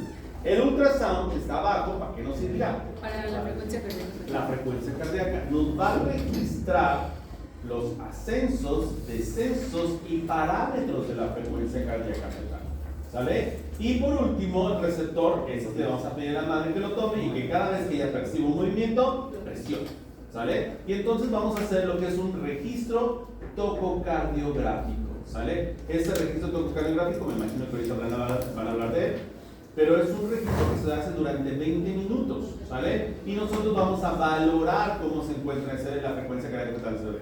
El ultrasound está abajo, ¿para qué nos servirá? Para la frecuencia cardíaca. La frecuencia cardíaca nos va a registrar los ascensos, descensos y parámetros de la frecuencia cardíaca fetal. ¿Sale? Y por último, el receptor, que es el que le vamos a pedir a la madre que lo tome y que cada vez que ella perciba un movimiento, presione. ¿Sale? Y entonces vamos a hacer lo que es un registro tococardiográfico. ¿Sale? Ese registro tococardiográfico, me imagino que ahorita van a hablar de él, pero es un registro que se hace durante 20 minutos. ¿Sale? Y nosotros vamos a valorar cómo se encuentra la frecuencia cardíaca fetal del bebé.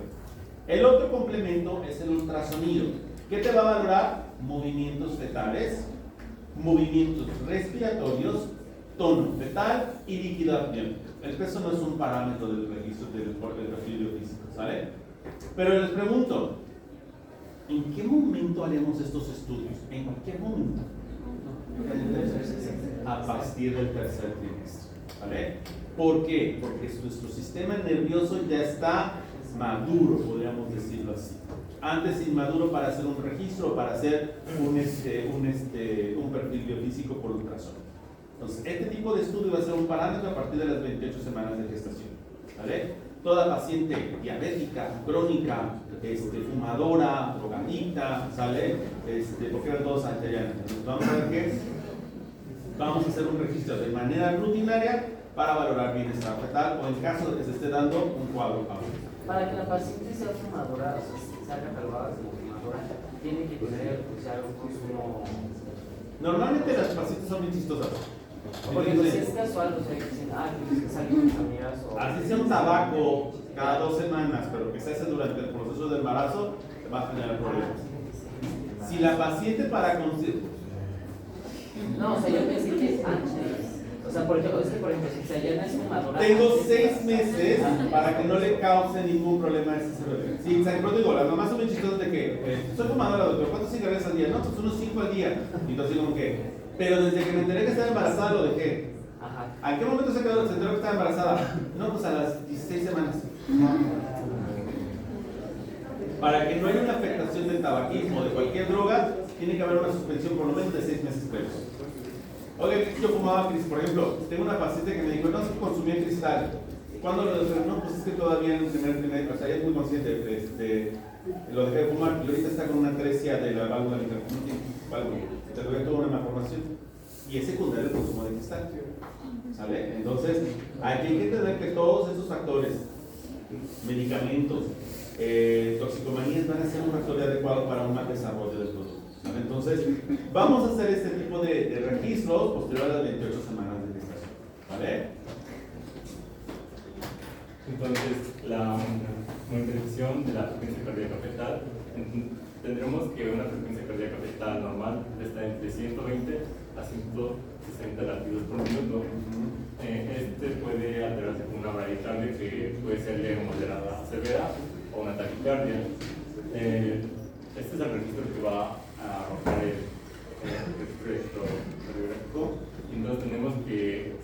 El otro complemento es el ultrasonido. ¿Qué te va a valorar? Movimientos fetales, movimientos respiratorios, tono fetal y líquido amniótico. El peso no es un parámetro del registro del perfil biofísico, ¿sale? Pero les pregunto, ¿en qué momento haremos estos estudios? En cualquier momento. A partir del tercer trimestre, ¿vale? ¿Por qué? Porque nuestro sistema nervioso ya está maduro, podríamos decirlo así. Antes inmaduro para hacer un registro, para hacer un perfil biofísico por ultrasonido. Entonces, este tipo de estudio va a ser un parámetro a partir de las 28 semanas de gestación. ¿Vale? Toda paciente diabética, crónica, fumadora, drogadicta, ¿sale? Porque eran todos anteriores. Entonces, vamos a ver qué es. Vamos a hacer un registro de manera rutinaria para valorar bienestar fetal o en caso de que se esté dando un cuadro agudo. Para que la paciente sea fumadora, o sea, sea catalogada como fumadora, tiene que tener un consumo. Normalmente las pacientes son bien chistosas. Porque pues, si es casual, o sea, que dicen, que salen con amigas o. Así sea un tabaco cada 2 semanas, pero que se hace durante el proceso de embarazo, va a generar problemas. Si la paciente para conseguir. No, o sea, yo pensé que antes. O sea, por ejemplo, si ya no es fumadora. Tengo 6 meses para que no le cause ningún problema a ese cerebro. Sí, exacto. Pero digo, las mamás son bien chistosas de que soy fumadora, doctor, ¿cuántos cigarrillos al día? No, pues unos 5 al día. Y entonces como que, pero desde que me enteré que estaba embarazada lo dejé. Ajá. ¿A qué momento se enteró que estaba embarazada? No, pues a las 16 semanas. Para que no haya una afectación del tabaquismo o de cualquier droga, tiene que haber una suspensión por lo menos de 6 meses previos. Oye, yo fumaba cristal, por ejemplo, tengo una paciente que me dijo, no, es que consumía cristal. ¿Cuándo lo dejé? No, pues es que todavía en el primer, o sea, ella es muy consciente, lo dejé de fumar y ahorita está con una atresia de la válvula intercostal, te lo toda una malformación y es secundario el consumo de cristal. ¿Sale? Entonces, hay que entender que todos esos factores, medicamentos, toxicomanías van a ser un factor adecuado para un mal desarrollo del producto. ¿Vale? Entonces, vamos a hacer este tipo de registros posterior a las 28 semanas de gestación. ¿Vale? Entonces, la monitorización de la frecuencia cardíaca fetal, tendremos que una frecuencia cardíaca fetal normal está entre 120 a 160 latidos por minuto. Puede alterarse con una bradicardia que puede ser leve, moderada, severa o una taquicardia. Este es el registro que va a arrojar el registro radiográfico. Entonces tenemos que,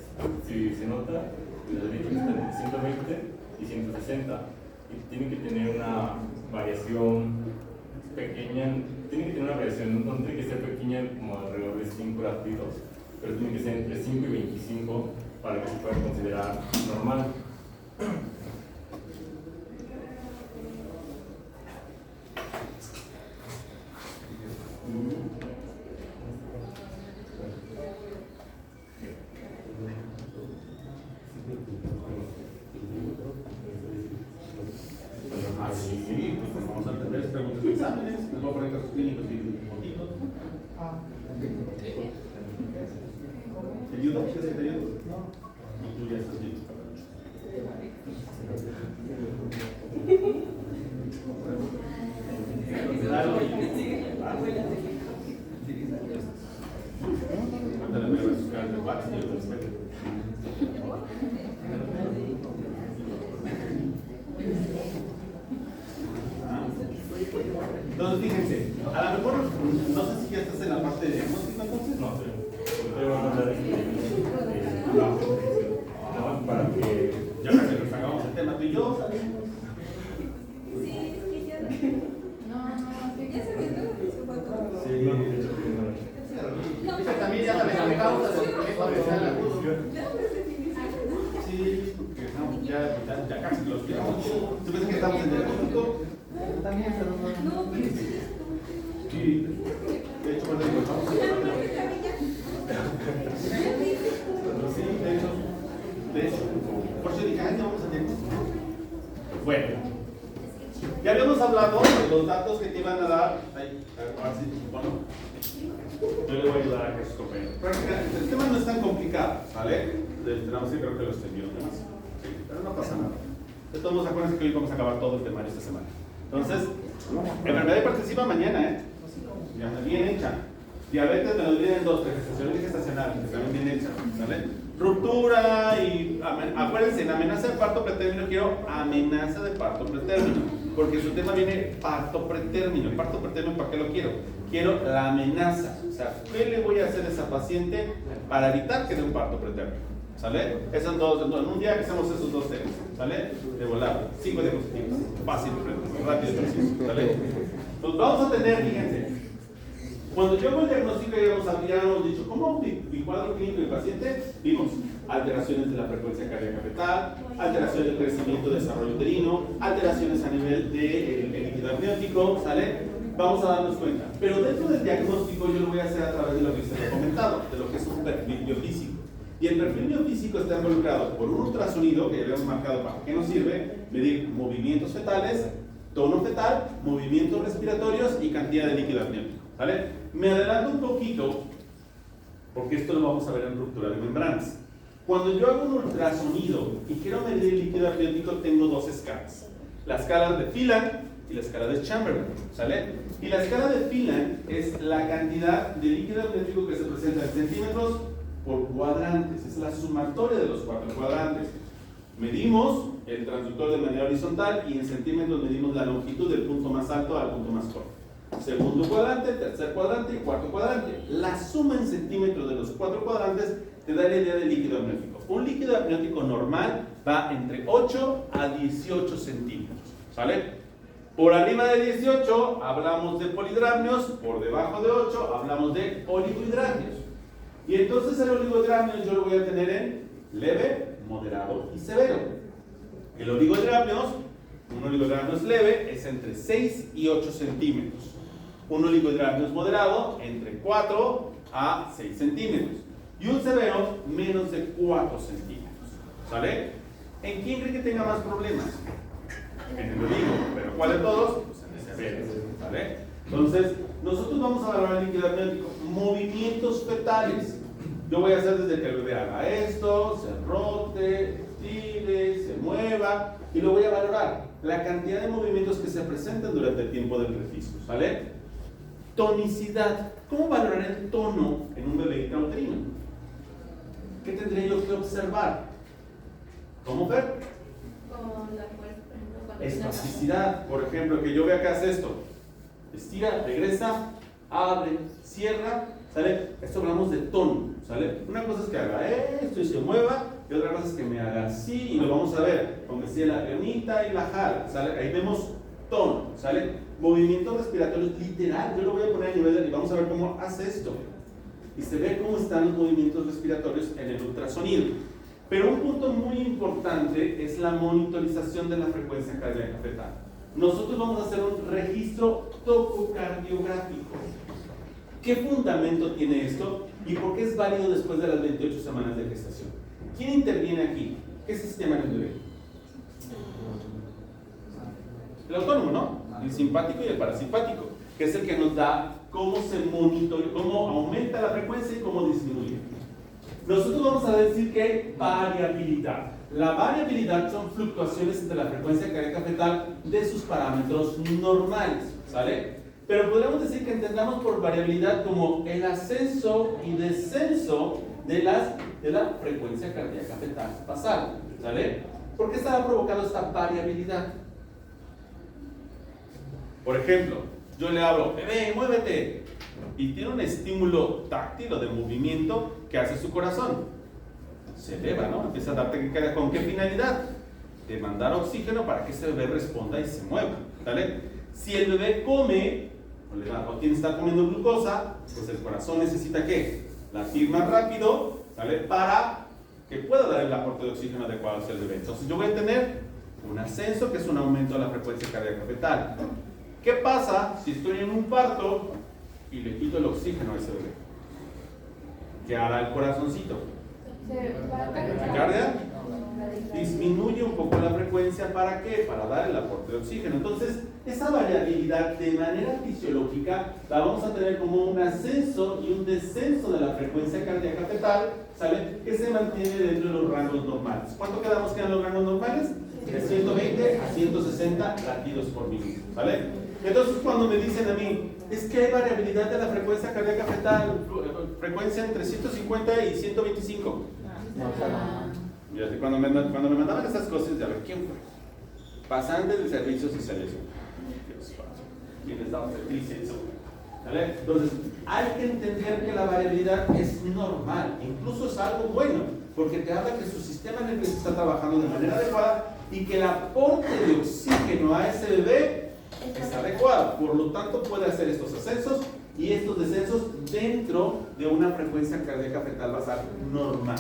si se nota, la derecha está entre 120 y 160 y tiene que tener una variación pequeña, no tiene que ser pequeña como alrededor de 5 latidos, pero tiene que ser entre 5 y 25 para que se pueda considerar normal. Sí, pues vamos a tener preguntas de exámenes, les voy a poner casos clínicos y motivos. ¿Te ayudo? ¿Quieres que te ayude? No. Y tú ya estás listo para la entonces, fíjense, a lo mejor no sé si ya estás en la parte de diagnóstico entonces. No, pero van a hablar de la función, ¿no? Para que ya casi nos hagamos el tema tú y yo. También ya saben la causa del problema de agudo. Sí, porque no, ya casi los quedamos. ¿Tú ves que estamos en el diagnóstico? También, pero no. Sí, de hecho, cuando encontramos el sí, de hecho, por eso dije, ya vamos a diagnóstico. Bueno, ya habíamos hablado de los datos que te iban a dar. Bueno, yo le voy a ayudar a que sus compañeros. El tema no es tan complicado, ¿vale? Tenemos que creo que los envío demás. Sí, pero no pasa nada. De todos modos, acuérdense que hoy vamos a acabar todo el temario esta semana. Entonces, enfermedad hipertensiva mañana, ya bien hecha. Diabetes me lo dividen en 2, gestacional y gestacional, que también bien hecha, ¿vale? Ruptura y acuérdense, en amenaza de parto pretérmino quiero amenaza de parto pretérmino, porque su tema viene parto pretérmino. El parto pretérmino, ¿para qué lo quiero? Quiero la amenaza, o sea, ¿qué le voy a hacer a esa paciente para evitar que dé un parto pretérmino? ¿sale? Esos dos, en un día que hacemos esos dos temas, ¿sale? De volar, 5 diapositivas, fácil, rápido, preciso, ¿sale? Entonces vamos a tener, fíjense, cuando yo hago el diagnóstico ya hemos dicho, ¿cómo mi cuadro clínico del paciente? Vimos alteraciones de la frecuencia cardíaca fetal, alteraciones del crecimiento y desarrollo uterino, alteraciones a nivel del líquido amniótico, ¿sale? Vamos a darnos cuenta. Pero dentro del diagnóstico yo lo voy a hacer a través de lo que se ha comentado, de lo que es un perfil biofísico. Y el perfil biofísico está involucrado por un ultrasonido, que ya habíamos marcado para qué nos sirve, medir movimientos fetales, tono fetal, movimientos respiratorios y cantidad de líquido amniótico, ¿vale? Me adelanto un poquito, porque esto lo vamos a ver en ruptura de membranas. Cuando yo hago un ultrasonido y quiero medir el líquido amniótico, tengo dos escalas. La escala de Phelan y la escala de Chamberlain, ¿sale? Y la escala de Phelan es la cantidad de líquido amniótico que se presenta en centímetros por cuadrantes, es la sumatoria de los 4 cuadrantes. Medimos el transductor de manera horizontal y en centímetros medimos la longitud del punto más alto al punto más corto. Segundo cuadrante, tercer cuadrante y cuarto cuadrante. La suma en centímetros de los 4 cuadrantes te da la idea del líquido amniótico. Un líquido amniótico normal va entre 8 a 18 centímetros, ¿sale? Por arriba de 18 hablamos de polihidramios, por debajo de 8 hablamos de oligohidramios. Y entonces el oligohidramio yo lo voy a tener en leve, moderado y severo. El oligohidramio, un oligohidramio leve es entre 6 y 8 centímetros. Un oligohidramio moderado entre 4 a 6 centímetros. Y un severo menos de 4 centímetros. ¿Sale? ¿En quién cree que tenga más problemas? En el oligo, pero ¿cuál de todos? Pues en el severo. ¿Sale? Entonces, nosotros vamos a valorar el líquido amniótico. Movimientos fetales. Yo voy a hacer desde que el bebé haga esto, se rote, estire, se mueva, y lo voy a valorar. La cantidad de movimientos que se presentan durante el tiempo del registro, ¿sale? Tonicidad. ¿Cómo valorar el tono en un bebé intrauterino? ¿Qué tendría yo que observar? ¿Cómo ver? Con la fuerza, por ejemplo, cuando Espasticidad. Por ejemplo, que yo vea que hace esto. Estira, regresa, abre, cierra, ¿sale? Esto hablamos de tono, ¿sale? Una cosa es que haga esto y se mueva, y otra cosa es que me haga así, y lo vamos a ver, con que sea la piernita y la jala, ¿sale? Ahí vemos tono, ¿sale? Movimientos respiratorios, literal, yo lo voy a poner a nivel de, y vamos a ver cómo hace esto. Y se ve cómo están los movimientos respiratorios en el ultrasonido. Pero un punto muy importante es la monitorización de la frecuencia cardíaca fetal. Nosotros vamos a hacer un registro tococardiográfico. ¿Qué fundamento tiene esto y por qué es válido después de las 28 semanas de gestación? ¿Quién interviene aquí? ¿Qué sistema en el bebé? El autónomo, ¿no? El simpático y el parasimpático, que es el que nos da cómo se monitorea, cómo aumenta la frecuencia y cómo disminuye. Nosotros vamos a decir que hay variabilidad. La variabilidad son fluctuaciones entre la frecuencia cardíaca fetal de sus parámetros normales, ¿sale? Pero podríamos decir que entendamos por variabilidad como el ascenso y descenso de la frecuencia cardíaca fetal basal, ¿sale? ¿Por qué estaba provocando esta variabilidad? Por ejemplo, yo le hablo, bebé, muévete, y tiene un estímulo táctil o de movimiento que hace su corazón. Se eleva, ¿no? Empieza a dar taquicardia. ¿Con qué finalidad? De mandar oxígeno para que ese bebé responda y se mueva, ¿vale? Si el bebé come o tiene que estar comiendo glucosa, pues el corazón necesita ¿qué? Latir más rápido, ¿vale? Para que pueda dar el aporte de oxígeno adecuado hacia el bebé. Entonces yo voy a tener un ascenso que es un aumento de la frecuencia cardíaca fetal. ¿Qué pasa si estoy en un parto y le quito el oxígeno a ese bebé? ¿Qué hará el corazoncito? ¿Taquicardia? Disminuye un poco la frecuencia, ¿para qué? Para dar el aporte de oxígeno. Entonces, esa variabilidad de manera fisiológica la vamos a tener como un ascenso y un descenso de la frecuencia cardíaca fetal, ¿sale? Que se mantiene dentro de los rangos normales. ¿Cuánto quedamos que en los rangos normales? De 120 a 160 latidos por minuto, ¿vale? Entonces, cuando me dicen a mí, es que hay variabilidad de la frecuencia cardíaca fetal, frecuencia entre 150 y 125. Fíjate, cuando me mandaban esas cosas, de a ver, ¿quién fue? Pasante del servicio social. ¿Quién les da obstetricia? ¿Vale? Entonces, hay que entender que la variabilidad es normal, incluso es algo bueno, porque te habla que su sistema nervioso está trabajando de manera adecuada y que el aporte de oxígeno a ese bebé es adecuado. Por lo tanto, puede hacer estos ascensos y estos descensos dentro de una frecuencia cardíaca fetal basal normal.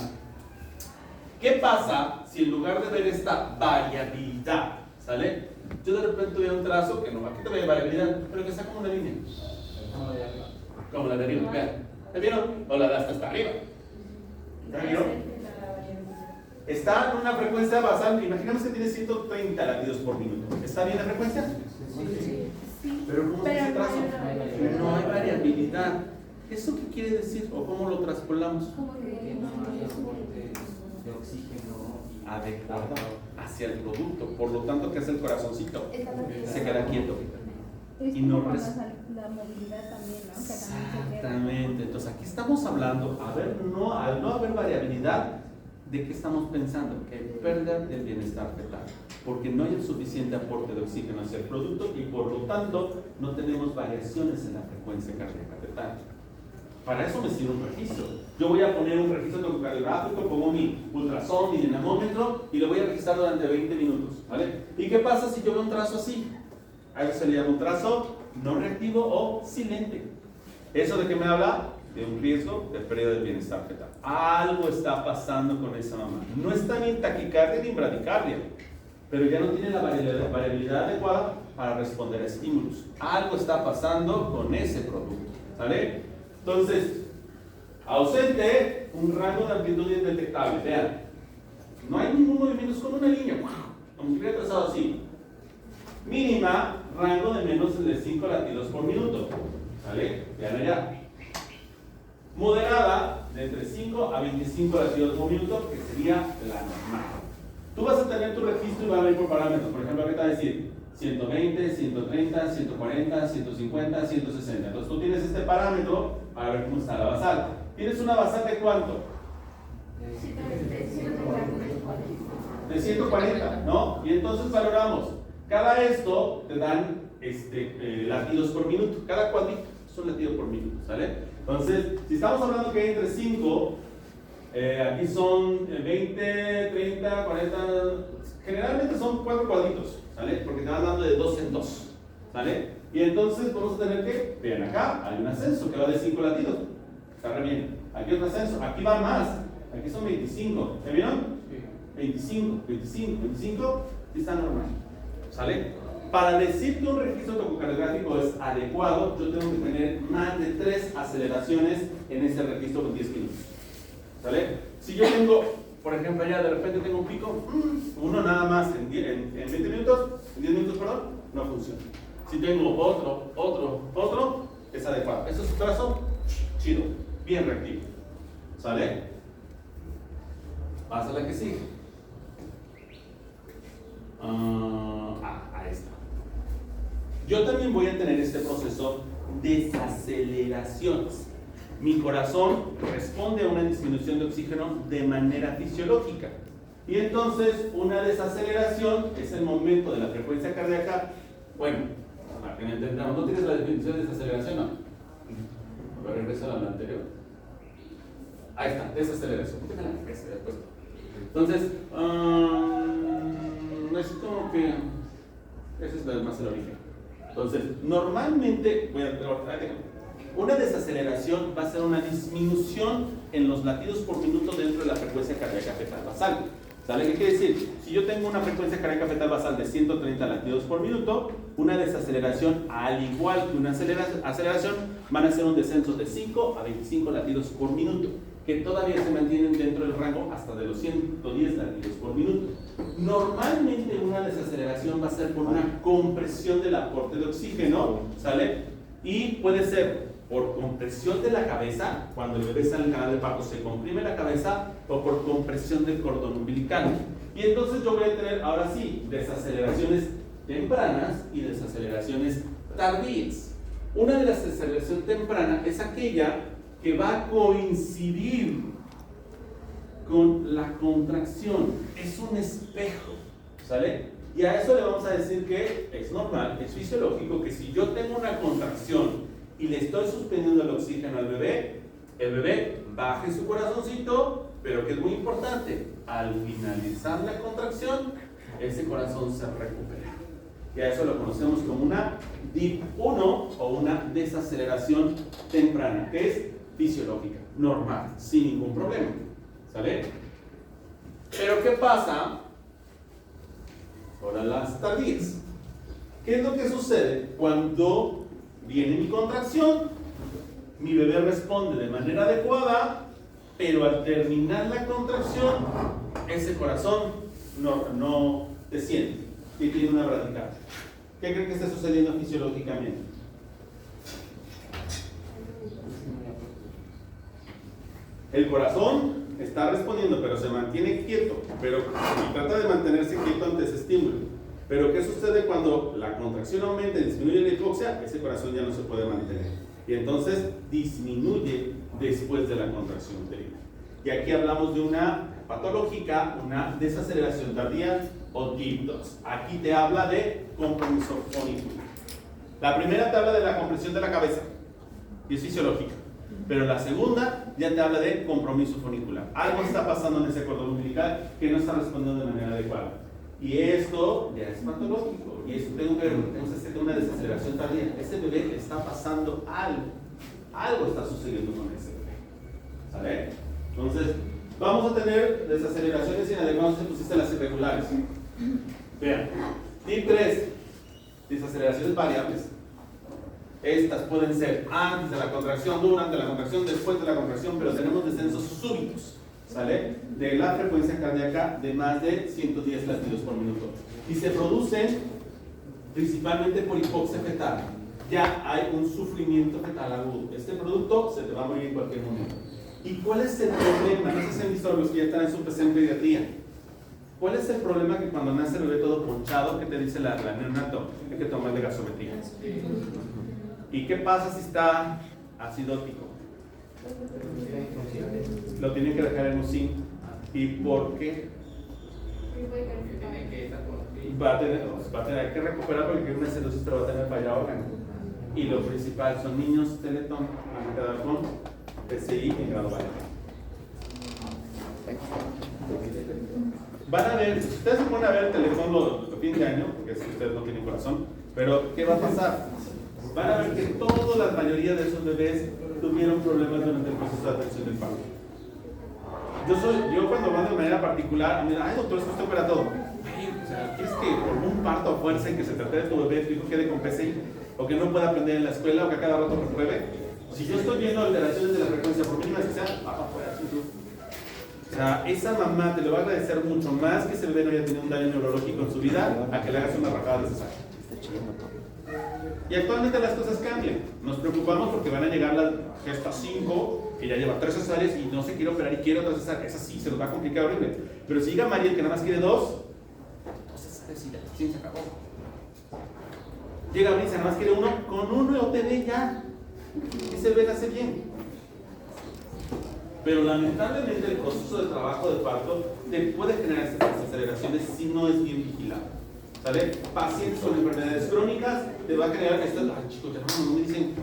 ¿Qué pasa si en lugar de ver esta variabilidad, ¿sale? Yo de repente veo un trazo que no, aquí también hay variabilidad, pero que está como una línea. Como la de arriba, vean. ¿La vieron? O la de hasta arriba. ¿La vieron? Está en una frecuencia basal, imaginemos que tiene 130 latidos por minuto. ¿Está bien la frecuencia? Sí. Pero ¿cómo es ese trazo? No hay variabilidad. ¿Eso qué quiere decir? ¿O cómo lo traspolamos? Como que Que no hay aporte de oxígeno Adecuado hacia el producto. Por lo tanto, ¿qué hace el corazoncito? Se queda quieto. Es Y no como res- la movilidad también, ¿no? Que también se queda. Exactamente. Entonces aquí estamos hablando, al no haber variabilidad, ¿de qué estamos pensando? Que hay pérdida del bienestar fetal, porque no hay el suficiente aporte de oxígeno hacia el producto y por lo tanto no tenemos variaciones en la frecuencia cardíaca fetal. Para eso me sirve un registro. Yo voy a poner un registro ecocardiográfico, pongo mi ultrasonido, mi dinamómetro y lo voy a registrar durante 20 minutos, ¿vale? ¿Y qué pasa si yo veo un trazo así? A eso se le llama un trazo no reactivo o silente. ¿Eso de qué me habla? De un riesgo de pérdida del bienestar fetal. Algo está pasando con esa mamá. No está ni en taquicardia ni en bradicardia, pero ya no tiene la variabilidad adecuada para responder a estímulos. Algo está pasando con ese producto, ¿sale? Entonces, ausente, un rango de amplitud indetectable. Vean, no hay ningún movimiento, es como una línea, como que hubiera trazado así. Mínima, rango de menos de 5 latidos por minuto. ¿Vale? Vean allá. Moderada, de entre 5 a 25 latidos por minuto, que sería la normal. Tú vas a tener tu registro y va a ver por parámetros. Por ejemplo, ahorita va a decir 120, 130, 140, 150, 160. Entonces tú tienes este parámetro para ver cómo está la basal. ¿Tienes una basal de cuánto? De 140, ¿no? Y entonces valoramos. Cada esto te dan latidos por minuto. Cada cuadrito es un latido por minuto, ¿sale? Entonces, si estamos hablando que hay entre 5, aquí son 20, 30, 40, generalmente son 4 cuadritos, ¿sale? Porque te van dando de 2 en 2, ¿sale? Y entonces vamos a tener que, vean acá, hay un ascenso que va de 5 latidos, está re bien. Aquí otro ascenso, aquí va más, aquí son 25, ¿me vieron? 25, 25, 25, y está normal, ¿sale? Para decir que un registro tococardiográfico es adecuado, yo tengo que tener más de 3 aceleraciones en ese registro con 10 minutos. ¿Sale? Si yo tengo, por ejemplo, allá de repente tengo un pico, uno nada más en 20 minutos, en 10 minutos, perdón, no funciona. Si tengo otro, es adecuado. Eso es un trazo chido, bien reactivo. ¿Sale? Pasa la que sigue. Ahí está. Yo también voy a tener este proceso de desaceleraciones. Mi corazón responde a una disminución de oxígeno de manera fisiológica. Y entonces una desaceleración es el momento de la frecuencia cardíaca. Bueno, para que me entendamos, ¿no tienes la definición de desaceleración? No. A ver, regresa a la anterior. Ahí está, desaceleración. Entonces, es como que ese es más el origen. Entonces, normalmente, una desaceleración va a ser una disminución en los latidos por minuto dentro de la frecuencia cardíaca fetal basal. ¿Sale? ¿Qué quiere decir? Si yo tengo una frecuencia cardíaca fetal basal de 130 latidos por minuto, una desaceleración, al igual que una aceleración, van a ser un descenso de 5 a 25 latidos por minuto, que todavía se mantienen dentro del rango hasta de los 110 latidos por minuto. Normalmente una desaceleración va a ser por una compresión del aporte de oxígeno, ¿sale? Y puede ser por compresión de la cabeza, cuando el bebé está en el canal de parto se comprime la cabeza, o por compresión del cordón umbilical. Y entonces yo voy a tener ahora sí desaceleraciones tempranas y desaceleraciones tardías. Una de las desaceleraciones tempranas es aquella que va a coincidir con la contracción. Es un espejo, ¿sale? Y a eso le vamos a decir que es normal, es fisiológico, que si yo tengo una contracción y le estoy suspendiendo el oxígeno al bebé, el bebé baja en su corazoncito, pero que es muy importante, al finalizar la contracción, ese corazón se recupera. Y a eso lo conocemos como una DIP 1 o una desaceleración temprana, que es fisiológica, normal, sin ningún problema. ¿Sale? Pero ¿qué pasa? Ahora las tardías. ¿Qué es lo que sucede cuando viene mi contracción? Mi bebé responde de manera adecuada, pero al terminar la contracción, ese corazón no desciende y tiene una bradicardia. ¿Qué creen que está sucediendo fisiológicamente? El corazón está respondiendo, pero se mantiene quieto, pero trata de mantenerse quieto ante ese estímulo. Pero ¿qué sucede cuando la contracción aumenta y disminuye la hipoxia? Ese corazón ya no se puede mantener. Y entonces disminuye después de la contracción uterina. Y aquí hablamos de una patológica, una desaceleración tardía o DIP 2. Aquí te habla de compromiso funicular. La primera te habla de la compresión de la cabeza y es fisiológica. Pero la segunda ya te habla de compromiso funicular. Algo está pasando en ese cordón umbilical que no está respondiendo de manera adecuada. Y esto ya es patológico. Y esto tengo una desaceleración tardía. Ese bebé le está pasando algo. Algo está sucediendo con ese bebé. ¿Sale? Entonces, vamos a tener desaceleraciones inadecuadas si pusiste las irregulares. Vean. Tip 3. Desaceleraciones variables. Estas pueden ser antes de la contracción, durante la contracción, después de la contracción, pero tenemos descensos súbitos, ¿sale? De la frecuencia cardíaca de más de 110 latidos por minuto. Y se producen principalmente por hipoxia fetal. Ya hay un sufrimiento fetal agudo. Este producto se te va a morir en cualquier momento. ¿Y cuál es el problema? No sé si han visto los que ya están en su PC en pediatría. ¿Cuál es el problema? Que cuando nace el bebé todo ponchado, ¿qué te dice la neonato? Hay que tomarle gasometría. ¿Y qué pasa si está acidótico? Lo tienen que dejar en un zinc. ¿Y por qué? Va a tener que recuperar porque una acidosis va a tener falla órgano. Y lo principal son niños Teletón, van a quedar con PCI en grado bajo. Van a ver, ustedes se ponen a ver el teléfono los fin de año, porque si ustedes no tienen corazón, pero ¿qué va a pasar? Van a ver que la mayoría de esos bebés tuvieron problemas durante el proceso de atención del parto. Yo cuando van de manera particular, me dicen, ay doctor, es que usted opera todo. O sea, ¿quieres que por un parto a fuerza y que se trate de tu bebé, tu hijo quede con PCI? O que no pueda aprender en la escuela, o que a cada rato repruebe. Si yo estoy viendo alteraciones de la frecuencia, por mínimas que sean, va para afuera. O sea, esa mamá te lo va a agradecer mucho más que ese bebé no haya tenido un daño neurológico en su vida, a que le hagas una rajada de cesárea. Y actualmente las cosas cambian. Nos preocupamos porque van a llegar la gesta 5, que ya lleva 3 cesáreas y no se quiere operar y quiere otra cesárea. Esa sí, se nos va a complicar horrible. Pero si llega Mariel, que nada más quiere 2 cesáreas y ya, se acabó. Llega Brisa, nada más quiere 1, con 1 OTB ya. Ese bebé nace bien. Pero lamentablemente el proceso de trabajo de parto te puede generar estas desaceleraciones si no es bien vigilado. ¿Sale? Pacientes con enfermedades crónicas te va a generar esto. Ay, chicos, ya no me dicen.